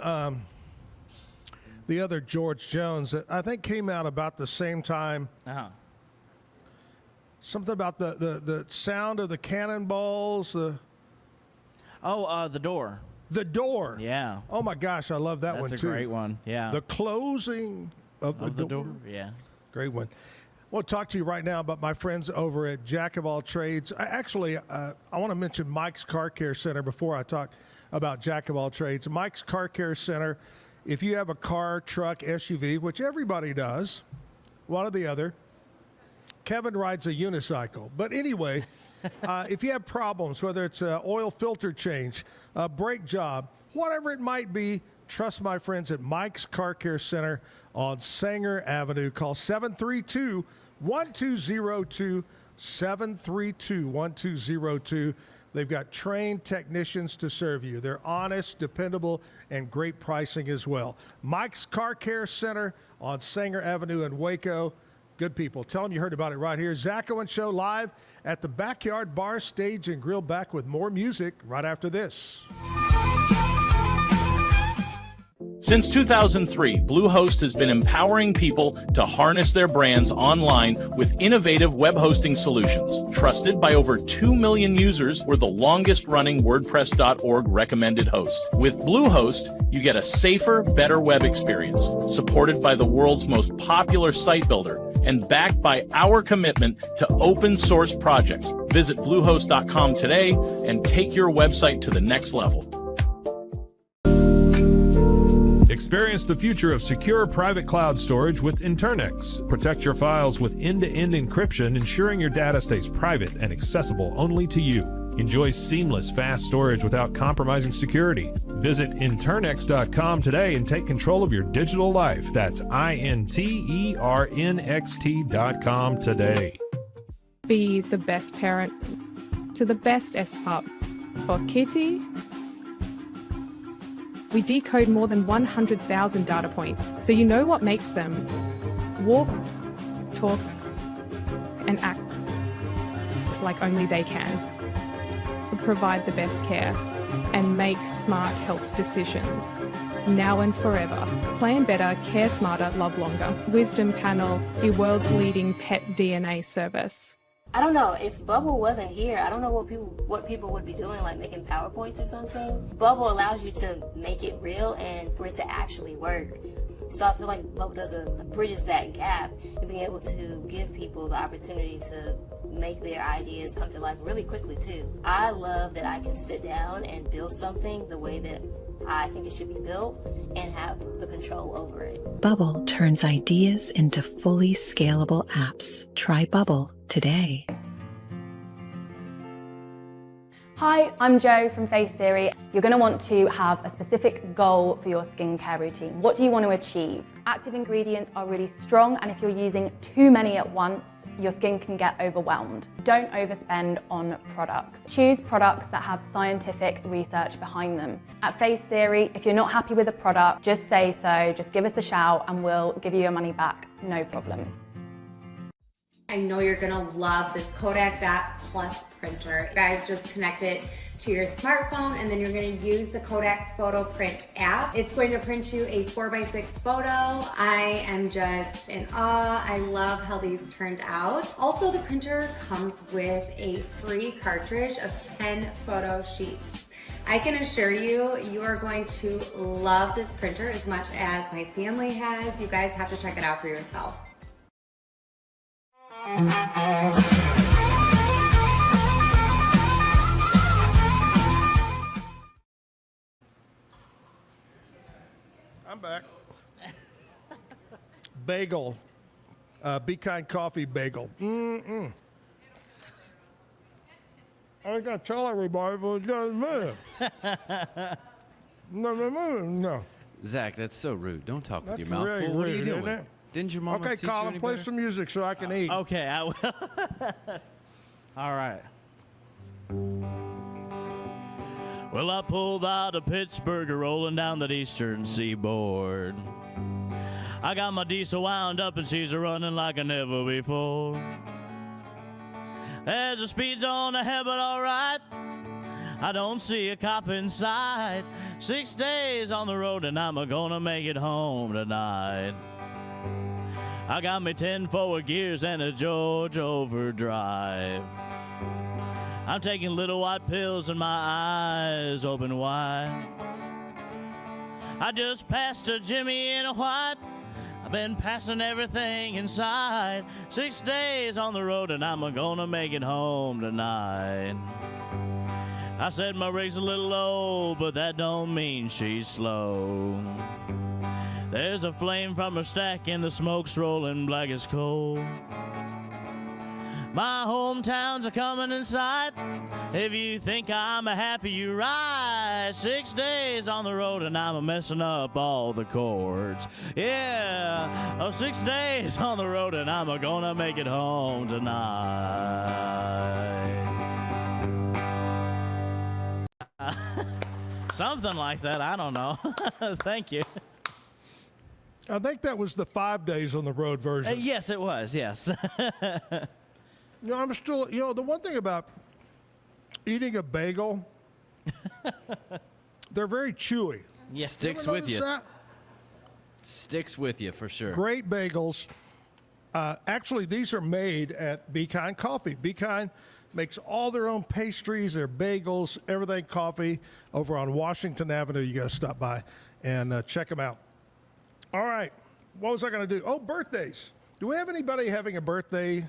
The other George Jones that I think came out about the same time. Something about the sound of the cannonballs. The Door. The Door. Yeah. Oh my gosh, I love that one too. That's a great one. Yeah. The closing of the door. Yeah. Great one. I want to talk to you right now about my friends over at Jack of All Trades. I want to mention Mike's Car Care Center before I talk about Jack of All Trades. Mike's Car Care Center, if you have a car, truck, SUV, which everybody does, one or the other. Kevin rides a unicycle. But anyway, if you have problems, whether it's an oil filter change, a brake job, whatever it might be, trust my friends at Mike's Car Care Center on Sanger Avenue. Call 732-1202, 732-1202. They've got trained technicians to serve you. They're honest, dependable, and great pricing as well. Mike's Car Care Center on Sanger Avenue in Waco. Good people. Tell them you heard about it right here. Zack Owen Show live at the Backyard Bar, Stage, and Grill. Back with more music right after this. Since 2003, Bluehost has been empowering people to harness their brands online with innovative web hosting solutions. Trusted by over 2 million users, we're the longest-running WordPress.org recommended host. With Bluehost, you get a safer, better web experience, supported by the world's most popular site builder, and backed by our commitment to open source projects. Visit Bluehost.com today and take your website to the next level. Experience the future of secure private cloud storage with Internex. Protect your files with end-to-end encryption, ensuring your data stays private and accessible only to you. Enjoy seamless, fast storage without compromising security. Visit Internex.com today and take control of your digital life. That's INTERNXT.com today. Be the best parent to the best S-Pup. For Kitty, we decode more than 100,000 data points, so you know what makes them walk, talk, and act like only they can. We provide the best care and make smart health decisions, now and forever. Plan better, care smarter, love longer. Wisdom Panel, the world's leading pet DNA service. I don't know, if Bubble wasn't here, I don't know what people would be doing, like making PowerPoints or something. Bubble allows you to make it real and for it to actually work. So I feel like Bubble bridges that gap and being able to give people the opportunity to make their ideas come to life really quickly too. I love that I can sit down and build something the way that I think it should be built and have the control over it. Bubble turns ideas into fully scalable apps. Try Bubble today. Hi, I'm Jo from Face Theory. You're going to want to have a specific goal for your skincare routine. What do you want to achieve? Active ingredients are really strong, and if you're using too many at once, your skin can get overwhelmed. Don't overspend on products. Choose products that have scientific research behind them. At Face Theory, if you're not happy with a product, just say so, just give us a shout and we'll give you your money back, no problem. I know you're gonna love this Kodak Dot Plus printer. You guys just connect it to your smartphone and then you're gonna use the Kodak Photo Print app. It's going to print you a 4x6 photo. I am just in awe. I love how these turned out. Also, the printer comes with a free cartridge of 10 photo sheets. I can assure you, you are going to love this printer as much as my family has. You guys have to check it out for yourself. I'm back. Bagel. Be Kind Coffee Bagel. I ain't got to tell everybody, but it's got to move. No. Zach, that's so rude. Don't talk with That's your mouth really full. What are you rude, doing? isn't it? Didn't your mama Okay, teach you Colin, any play better? some music so I can eat. Okay, I will. All right. Well, I pulled out of Pittsburgh, rolling down the eastern seaboard. I got my diesel wound up and she's running like I never before. There's a speed zone ahead, but all right. I don't see a cop inside. 6 days on the road and I'm gonna make it home tonight. I got me 10 forward gears and a George overdrive. I'm taking little white pills and my eyes open wide. I just passed a Jimmy in a white. I've been passing everything inside. 6 days on the road and I'm gonna make it home tonight. I said my rig's a little low, but that don't mean she's slow. There's a flame from her stack and the smoke's rolling black as coal. My hometown's a coming in sight. If you think I'm a happy, you're right. 6 days on the road and I'm messing up all the chords. Yeah, 6 days on the road and I'm gonna make it home tonight. Something like that, I don't know. Thank you. I think that was the 5 days on the road version. Yes, it was, yes. I'm still, the one thing about eating a bagel, they're very chewy. Yeah. Sticks You ever with you. notice that? Sticks with you for sure. Great bagels. Actually, these are made at Be Kind Coffee. Be Kind makes all their own pastries, their bagels, everything coffee over on Washington Avenue. You got to stop by and check them out. All right. What was I going to do? Oh, birthdays. Do we have anybody having a birthday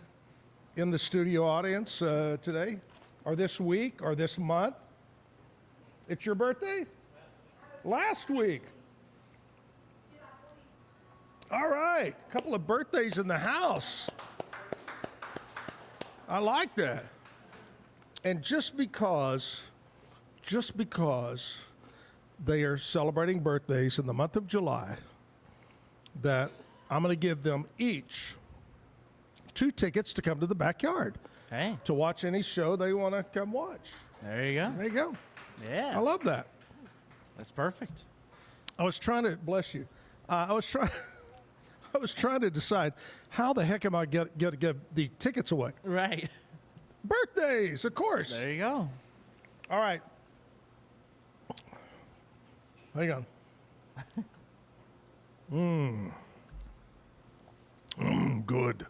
in the studio audience today or this week or this month? It's your birthday? Last week. All right, a couple of birthdays in the house. I like that. And just because they are celebrating birthdays in the month of July, that I'm going to give them each 2 tickets to come to the backyard. Hey. To watch any show they want to come watch. There you go. There you go. Yeah. I love that. That's perfect. I was trying to, bless you, I was trying to decide how the heck am I going to give the tickets away. Right. Birthdays, of course. There you go. All right. Hang on. Good.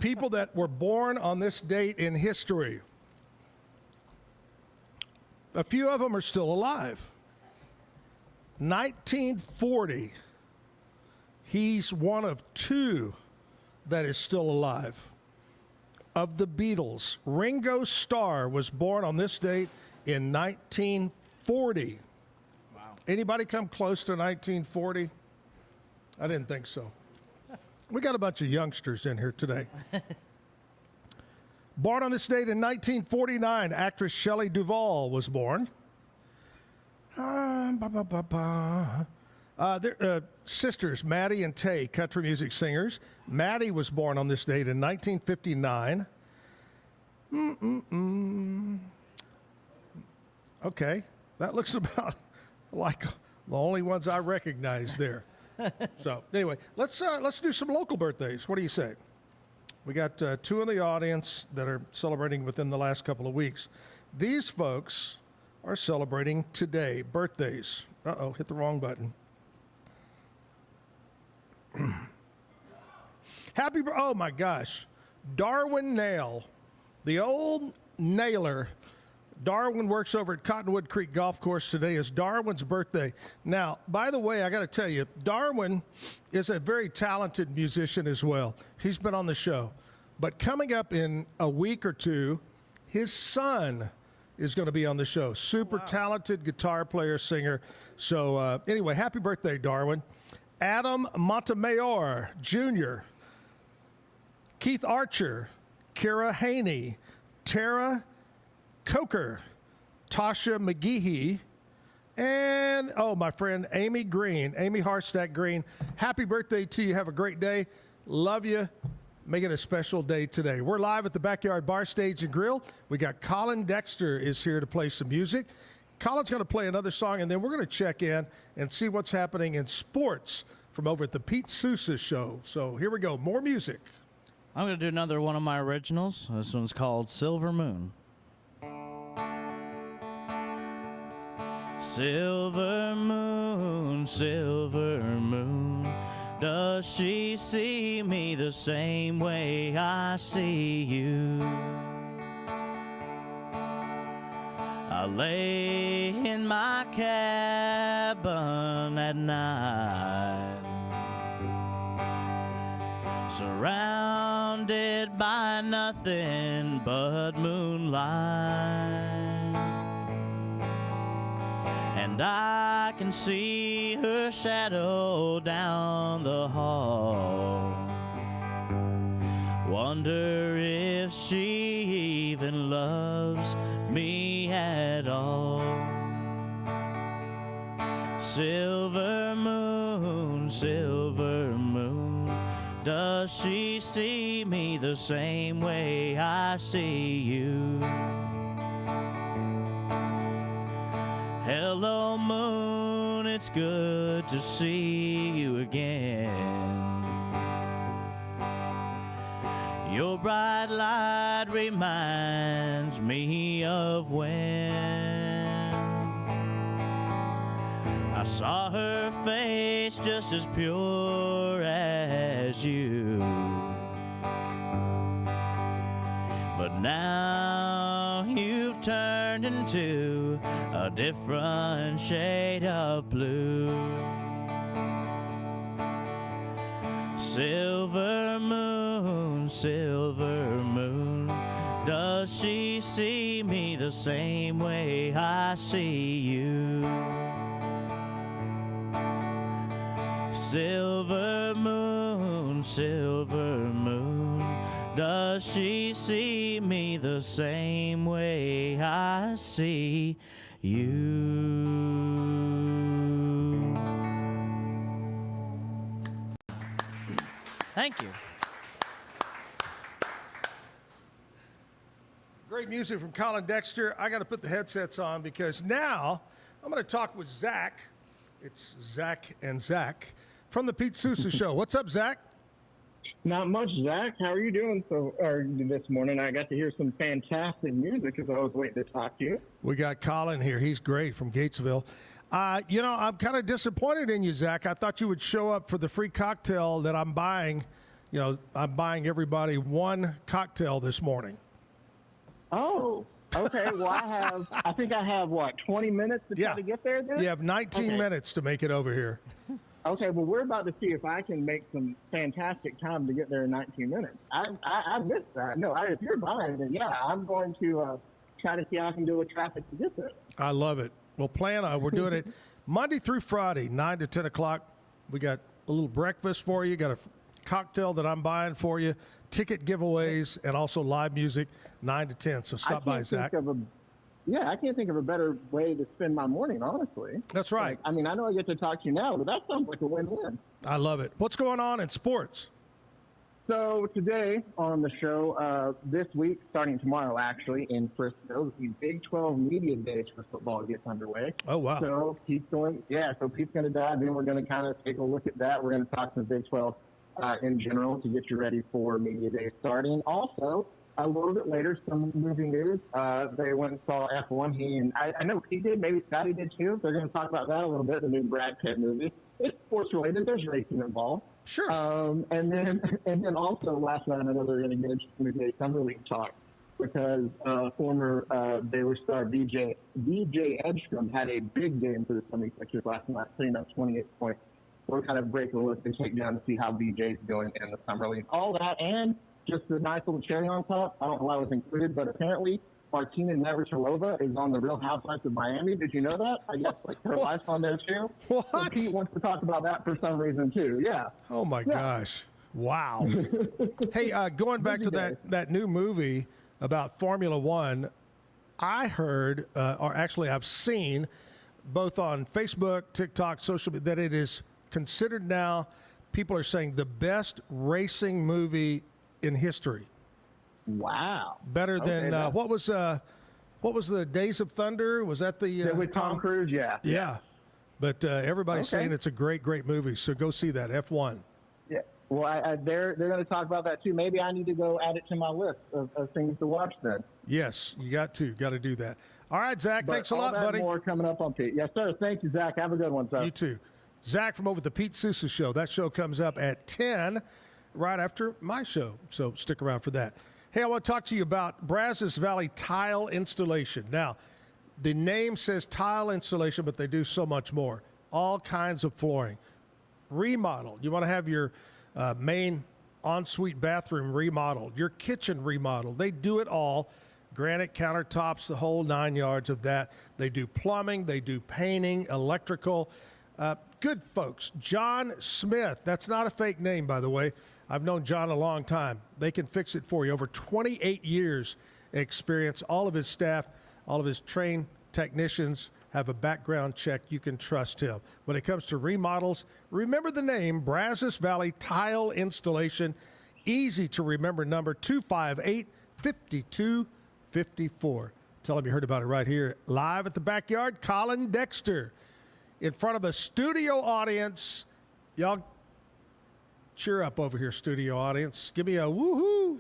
People that were born on this date in history. A few of them are still alive. 1940. He's one of 2 that is still alive. Of the Beatles, Ringo Starr was born on this date in 1940. Wow. Anybody come close to 1940? I didn't think so. We got a bunch of youngsters in here today. Born on this date in 1949, actress Shelley Duvall was born. Sisters Maddie and Tay, country music singers. Maddie was born on this date in 1959. Okay, that looks about like the only ones I recognize there. So anyway, let's do some local birthdays. What do you say? We got 2 in the audience that are celebrating within the last couple of weeks. These folks are celebrating today, birthdays. Uh-oh, hit the wrong button. Oh my gosh. Darwin Nail, the old nailer. Darwin works over at Cottonwood Creek Golf Course. Today is Darwin's birthday. Now, by the way, I got to tell you, Darwin is a very talented musician as well. He's been on the show. But coming up in a week or 2, his son is going to be on the show. Super talented guitar player, singer. So anyway, happy birthday, Darwin. Adam Montemayor Jr., Keith Archer, Kara Haney, Tara Coker, Tasha McGehee, and, my friend Amy Green, Amy Harstack Green. Happy birthday to you. Have a great day. Love you. Make it a special day today. We're live at the Backyard Bar Stage and Grill. We got Colin Dexter is here to play some music. Colin's going to play another song, and then we're going to check in and see what's happening in sports from over at the Pete Sousa Show. So here we go. More music. I'm going to do another one of my originals. This one's called Silver Moon. Silver moon, does she see me the same way I see you? I lay in my cabin at night, surrounded by nothing but moonlight. And I can see her shadow down the hall. Wonder if she even loves me at all. Silver moon, does she see me the same way I see you? Hello, moon, it's good to see you again. Your bright light reminds me of when I saw her face just as pure as you. But now you've turned into a different shade of blue. Silver moon, does she see me the same way I see you? Silver moon, does she see me the same way I see you? Thank you. Great music from Colin Dexter. I got to put the headsets on because now I'm going to talk with Zach. It's Zach and Zach from the Pete Sousa Show. What's up, Zach? Not much, Zach. How are you doing this morning? I got to hear some fantastic music as I was waiting to talk to you. We got Colin here. He's great from Gatesville. I'm kind of disappointed in you, Zach. I thought you would show up for the free cocktail that I'm buying. I'm buying everybody one cocktail this morning. Oh, okay. Well, I think I have, 20 minutes to try to get there then? You have 19 minutes to make it over here. Okay, well, we're about to see if I can make some fantastic time to get there in 19 minutes. I missed that. No, if you're buying, then yeah, I'm going to try to see how I can do with traffic to get there. I love it. Well, plan on. We're doing it Monday through Friday, 9 to 10 o'clock. We got a little breakfast for you. Got a cocktail that I'm buying for you, ticket giveaways, and also live music, 9 to 10. So stop by, Zach. I can't think of a better way to spend my morning, honestly. That's right. I mean, I know I get to talk to you now, but that sounds like a win-win. I love it. What's going on in sports? So today on the show, this week, starting tomorrow actually, in Frisco, the Big 12 Media Days for football gets underway. Oh, wow. So Pete's going to dive in. We're going to kind of take a look at that. We're going to talk some Big 12 in general to get you ready for Media Day starting. Also, a little bit later, some movie news. They went and saw F1. I know Pete did, maybe Scotty did too. They're going to talk about that a little bit, the new Brad Pitt movie. It's sports related. There's racing involved. Sure. And then also last night, I know they're going to get into the Summer League talk because former Baylor star DJ Edstrom had a big game for the 76ers last night, putting up 28 points. We'll kind of break a look and take down to see how BJ's doing in the Summer League. All that and just a nice little cherry on top. I don't know why it was included, but apparently Martina Navratilova is on the Real Housewives of Miami. Did you know that? I guess her wife's on there too. What? So Pete wants to talk about that for some reason too. Yeah. Oh my gosh! Wow. Hey, going back to that new movie about Formula One, I heard, or actually I've seen, both on Facebook, TikTok, social media, that it is considered now. People are saying the best racing movie in history. Wow. Better than what was the Days of Thunder? Was that the with Tom Cruise? Yeah. Yeah. But everybody's saying it's a great got so go see that F1. Yeah. Well, they're going to talk about that too. Maybe I need to go add it to my list of things to watch then. Yes, you got to do that. All right, Zach. But thanks a lot, buddy. More coming up on Pete. Yes, sir. Thank you, Zach. Have a good one, sir. You too. Zach from over at the Pete Sousa Show. That show comes up at 10 right after my show. So stick around for that. Hey, I want to talk to you about Brazos Valley Tile Installation. Now, the name says tile installation, but they do so much more. All kinds of flooring. Remodel. You want to have your main ensuite bathroom remodeled, your kitchen remodeled. They do it all. Granite countertops, the whole 9 yards of that. They do plumbing. They do painting, electrical. Good folks. John Smith. That's not a fake name, by the way. I've known John a long time. They can fix it for you. Over 28 years experience. All of his staff, all of his trained technicians have a background check. You can trust him. When it comes to remodels, remember the name Brazos Valley Tile Installation. Easy to remember, number 258-5254. Tell him you heard about it right here, live at the backyard. Colin Dexter in front of a studio audience. Y'all cheer up over here, studio audience. Give me a woohoo.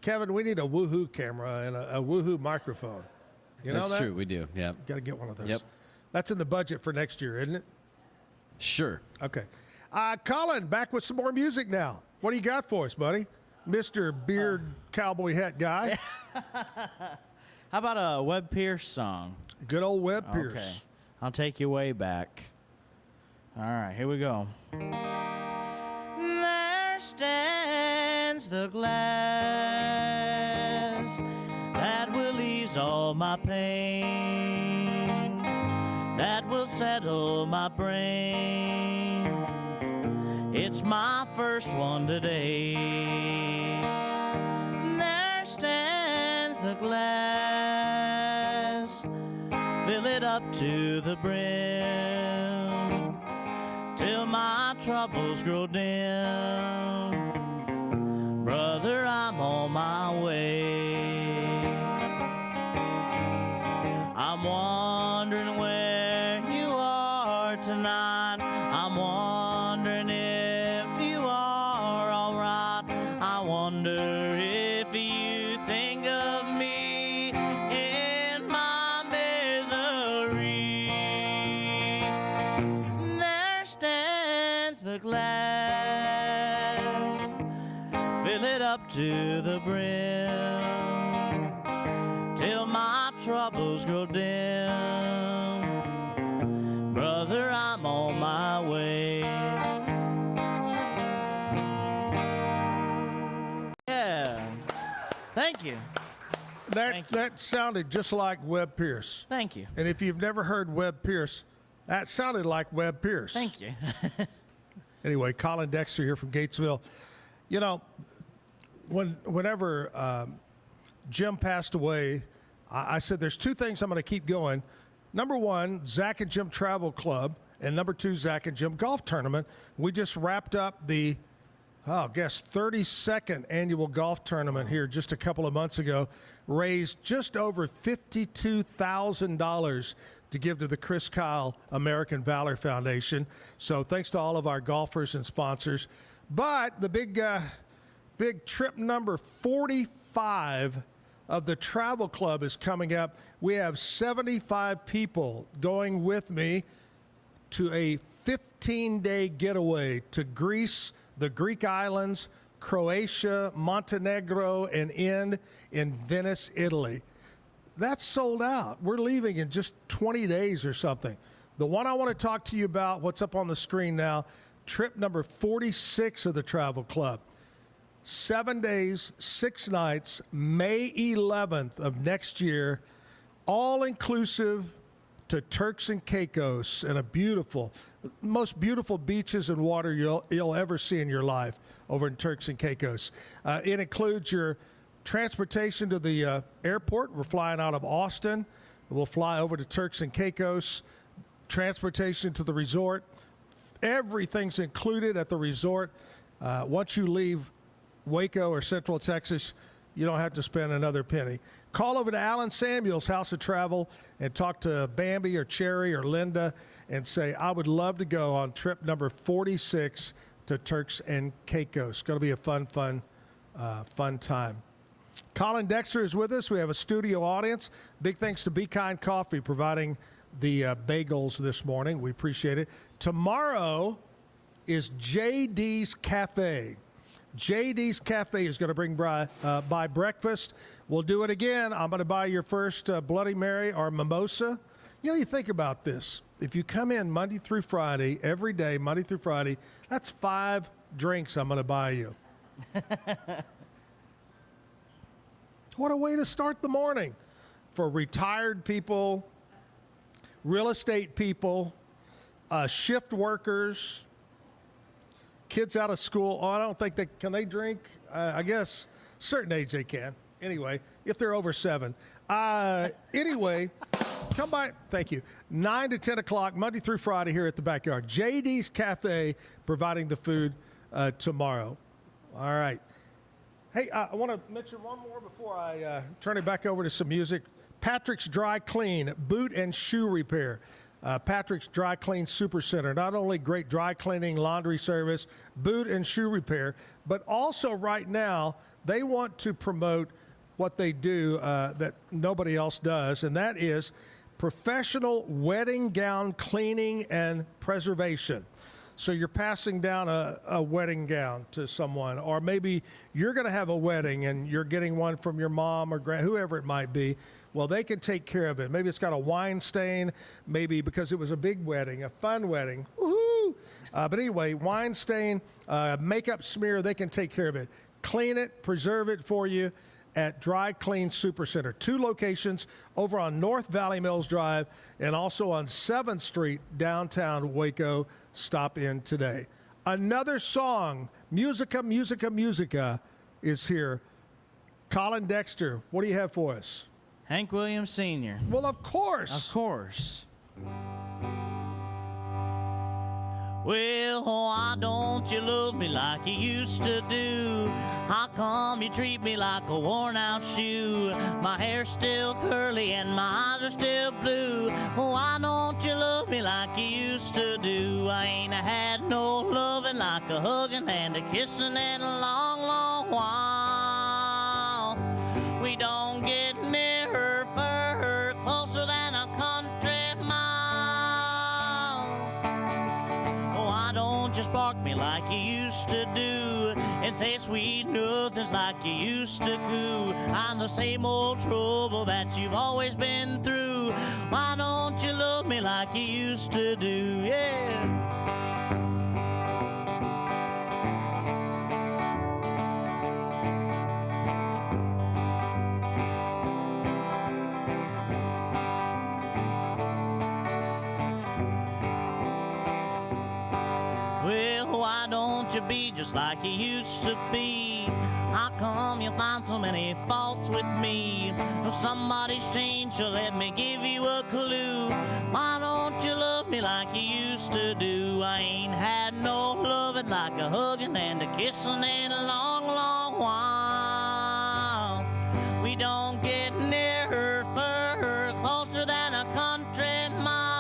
Kevin, we need a woohoo camera and a woohoo microphone. You know that? That's true, we do, yeah. Got to get one of those. Yep. That's in the budget for next year, isn't it? Sure. Okay. Colin, back with some more music now. What do you got for us, buddy? Mr. Beard Cowboy Hat Guy. How about a Webb Pierce song? Good old Webb Pierce. Okay. I'll take you way back. All right, here we go. There stands the glass that will ease all my pain. that will settle my brain. It's my first one today. There stands the glass, fill it up to the brim, till my troubles grow dim. Brother, I'm on my way. I'm wondering where you are tonight. I'm wondering if you are alright. I wonder if you think of me in my misery. There stands the glass, fill it up to the brim, till my troubles grow dim. Brother, I'm on my way. Yeah. Thank you. That sounded just like Webb Pierce. Thank you. And if you've never heard Webb Pierce, that sounded like Webb Pierce. Thank you. Anyway, Colin Dexter here from Gatesville. You know, whenever Jim passed away, I said there's two things I'm going to keep going. Number one, Zack and Jim Travel Club, and number two, Zack and Jim Golf Tournament. We just wrapped up the, 32nd annual golf tournament here just a couple of months ago. Raised just over $52,000 to give to the Chris Kyle American Valor Foundation. So thanks to all of our golfers and sponsors. But the big trip number 45 of the travel club is coming up. We have 75 people going with me to a 15-day getaway to Greece, the Greek islands, Croatia, Montenegro, and end in Venice, Italy. That's sold out. We're leaving in just 20 days or something. The one I want to talk to you about, what's up on the screen now, trip number 46 of the travel club. 7 days, 6 nights, May 11th of next year, all inclusive to Turks and Caicos, and a beautiful, most beautiful beaches and water you'll ever see in your life over in Turks and Caicos. It includes your transportation to the airport. We're flying out of Austin. We'll fly over to Turks and Caicos. Transportation to the resort. Everything's included at the resort. Once you leave Waco or Central Texas, you don't have to spend another penny. Call over to Alan Samuels, House of Travel, and talk to Bambi or Cherry or Linda and say, I would love to go on trip number 46 to Turks and Caicos. It's going to be a fun time. Colin Dexter is with us. We have a studio audience. Big thanks to Be Kind Coffee providing the bagels this morning. We appreciate it. Tomorrow is JD's Cafe. JD's Cafe is going to bring by breakfast. We'll do it again. I'm going to buy your first Bloody Mary or mimosa. You know, you think about this. If you come in Monday through Friday, every day, Monday through Friday, that's 5 drinks I'm going to buy you. What a way to start the morning for retired people, real estate people, shift workers, kids out of school. Oh, I don't think can they drink? I guess certain age they can. Anyway, if they're over 7. Anyway, come by. Thank you. 9 to 10 o'clock, Monday through Friday here at the Backyard. JD's Cafe providing the food tomorrow. All right. Hey, I want to mention one more before I turn it back over to some music. Patrick's Dry Clean, boot and shoe repair. Patrick's Dry Clean Super Center. Not only great dry cleaning, laundry service, boot and shoe repair, but also right now they want to promote what they do that nobody else does, and that is professional wedding gown cleaning and preservation. So you're passing down a wedding gown to someone, or maybe you're going to have a wedding and you're getting one from your mom or whoever it might be. Well, they can take care of it. Maybe it's got a wine stain, maybe because it was a big wedding, a fun wedding. Woohoo! But anyway, wine stain, makeup smear, they can take care of it. Clean it, preserve it for you, at Dry Clean Supercenter. 2 locations over on North Valley Mills Drive and also on 7th Street, downtown Waco. Stop in today. Another song, Musica, Musica, Musica, is here. Colin, Dexter, what do you have for us? Hank Williams Sr. Well, of course. Of course. Well, why don't you love me like you used to do? How come you treat me like a worn-out shoe? My hair's still curly and my eyes are still blue. Why don't you love me like you used to do? I ain't had no loving like a hugging and a kissing in a long, long while. We don't get nearer, further, closer than a country mile. Why don't you spark me like you used to do and say sweet nothings like you used to coo? I'm the same old trouble that you've always been through. Why don't you love me like you used to do? Yeah. Well, why don't you be just like you used to be? How come you find so many faults with me? If somebody's changed, so let me give you a clue. Why don't you love me like you used to do? I ain't had no loving like a hugging and a kissing in a long, long while. We don't get nearer, further, closer than a country mile.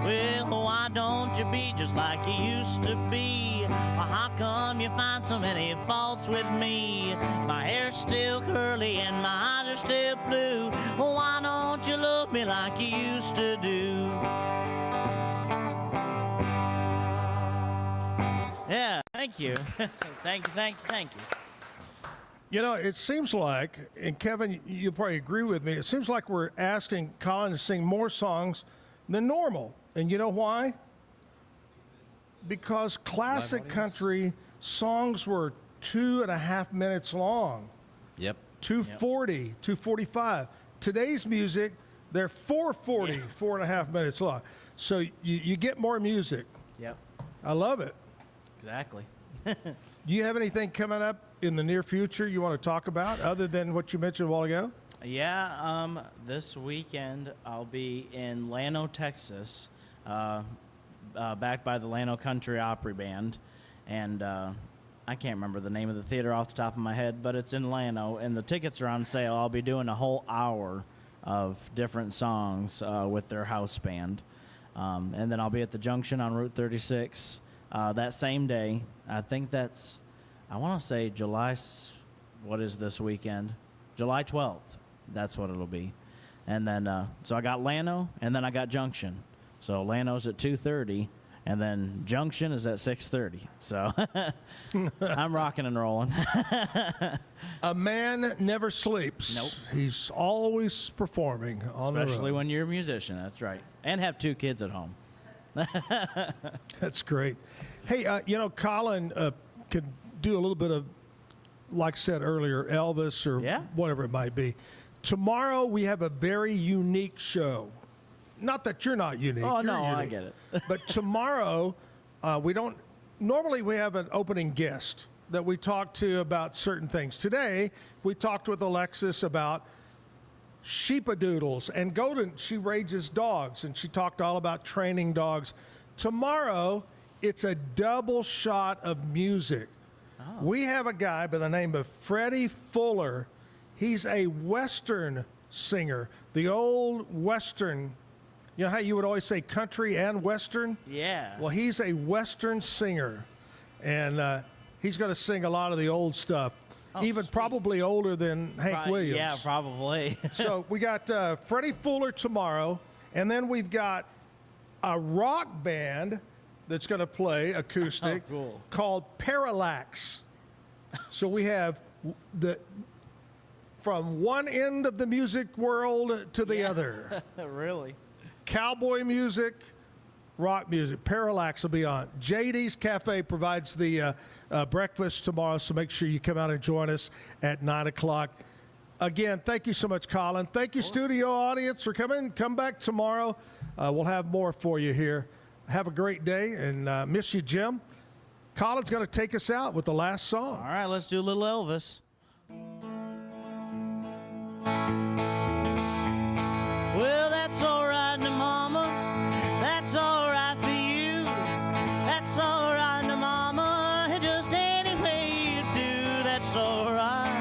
Well, why don't you be just like you used to be? Well, how come you find so many faults with me? My hair's still curly and my eyes are still blue. Well, why don't you love me like you used to do? Yeah, thank you. Thank you. You know, it seems like, and Kevin, you'll probably agree with me, it seems like we're asking Colin to sing more songs than normal. And you know why? Because classic country songs were 2.5 minutes long. Yep. 2:40, 2:45. Today's music, they're 4:40, 4.5 minutes long. So you get more music. Yep. I love it. Exactly. Do you have anything coming up in the near future you want to talk about other than what you mentioned a while ago? Yeah, this weekend I'll be in Llano, Texas, backed by the Llano Country Opry Band, and I can't remember the name of the theater off the top of my head, but it's in Llano, and the tickets are on sale. I'll be doing a whole hour of different songs with their house band, and then I'll be at the Junction on Route 36 that same day. I think that's, I want to say July, what is this weekend? July 12th. That's what it'll be. And then, so I got Llano, and then I got Junction. So Llano's at 2:30, and then Junction is at 6:30. So I'm rocking and rolling. A man never sleeps. Nope. He's always performing on the road. Especially when you're a musician, that's right. And have 2 kids at home. That's great. Hey, you know, Colin could do a little bit of, like I said earlier, Elvis or whatever it might be. Tomorrow we have a very unique show. Not that you're not unique. Oh, you're no, unique. I get it. But tomorrow normally we have an opening guest that we talk to about certain things. Today we talked with Alexis about sheepadoodles and golden. She raises dogs, and she talked all about training dogs. Tomorrow it's a double shot of music. We have a guy by the name of Freddie Fuller. He's a Western singer, the old Western. You know how you would always say country and Western? Yeah. Well, he's a Western singer, and he's going to sing a lot of the old stuff, even probably older than Hank Williams. Yeah, probably. So we got Freddie Fuller tomorrow, and then we've got a rock band that's going to play acoustic called Parallax. So we have from one end of the music world to the other. Really? Cowboy music, rock music. Parallax will be on. JD's Cafe provides the breakfast tomorrow, so make sure you come out and join us at 9 o'clock. Again, thank you so much, Colin. Thank you, studio audience, for coming. Come back tomorrow. We'll have more for you here. Have a great day, and miss you, Jim. Colin's going to take us out with the last song. All right, let's do a little Elvis. Well, that's all right now, Mama. That's all right for you. That's all right now, Mama. Just any way you do, that's all right.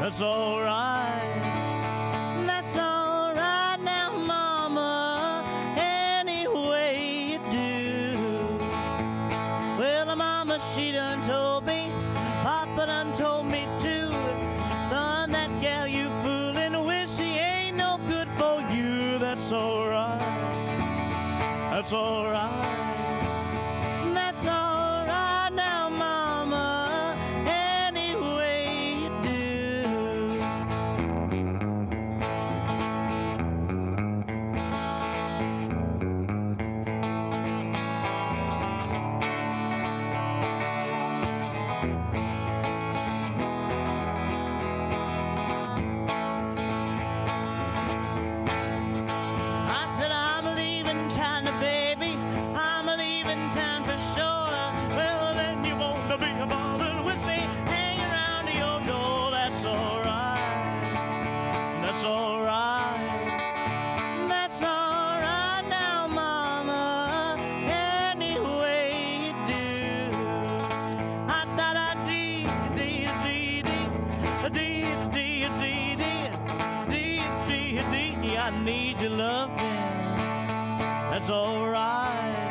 That's all right. That's all right now, Mama. Any way you do. Well, Mama, she done told me. Papa done told me too. Son, that gal you foolin' with, she ain't no good for you. That's all right. That's all right. That's all right now, Mama. Any way you do. I said I'm leaving town, baby. I'm leaving town for sure. Well, then you won't be bothered with me hanging around your door. That's all right. That's all right. That's all right now, Mama. Any way you do. Da-da-dee, dee, dee, dee, dee, dee, dee, dee, dee, dee, dee. I need your loving. That's all right.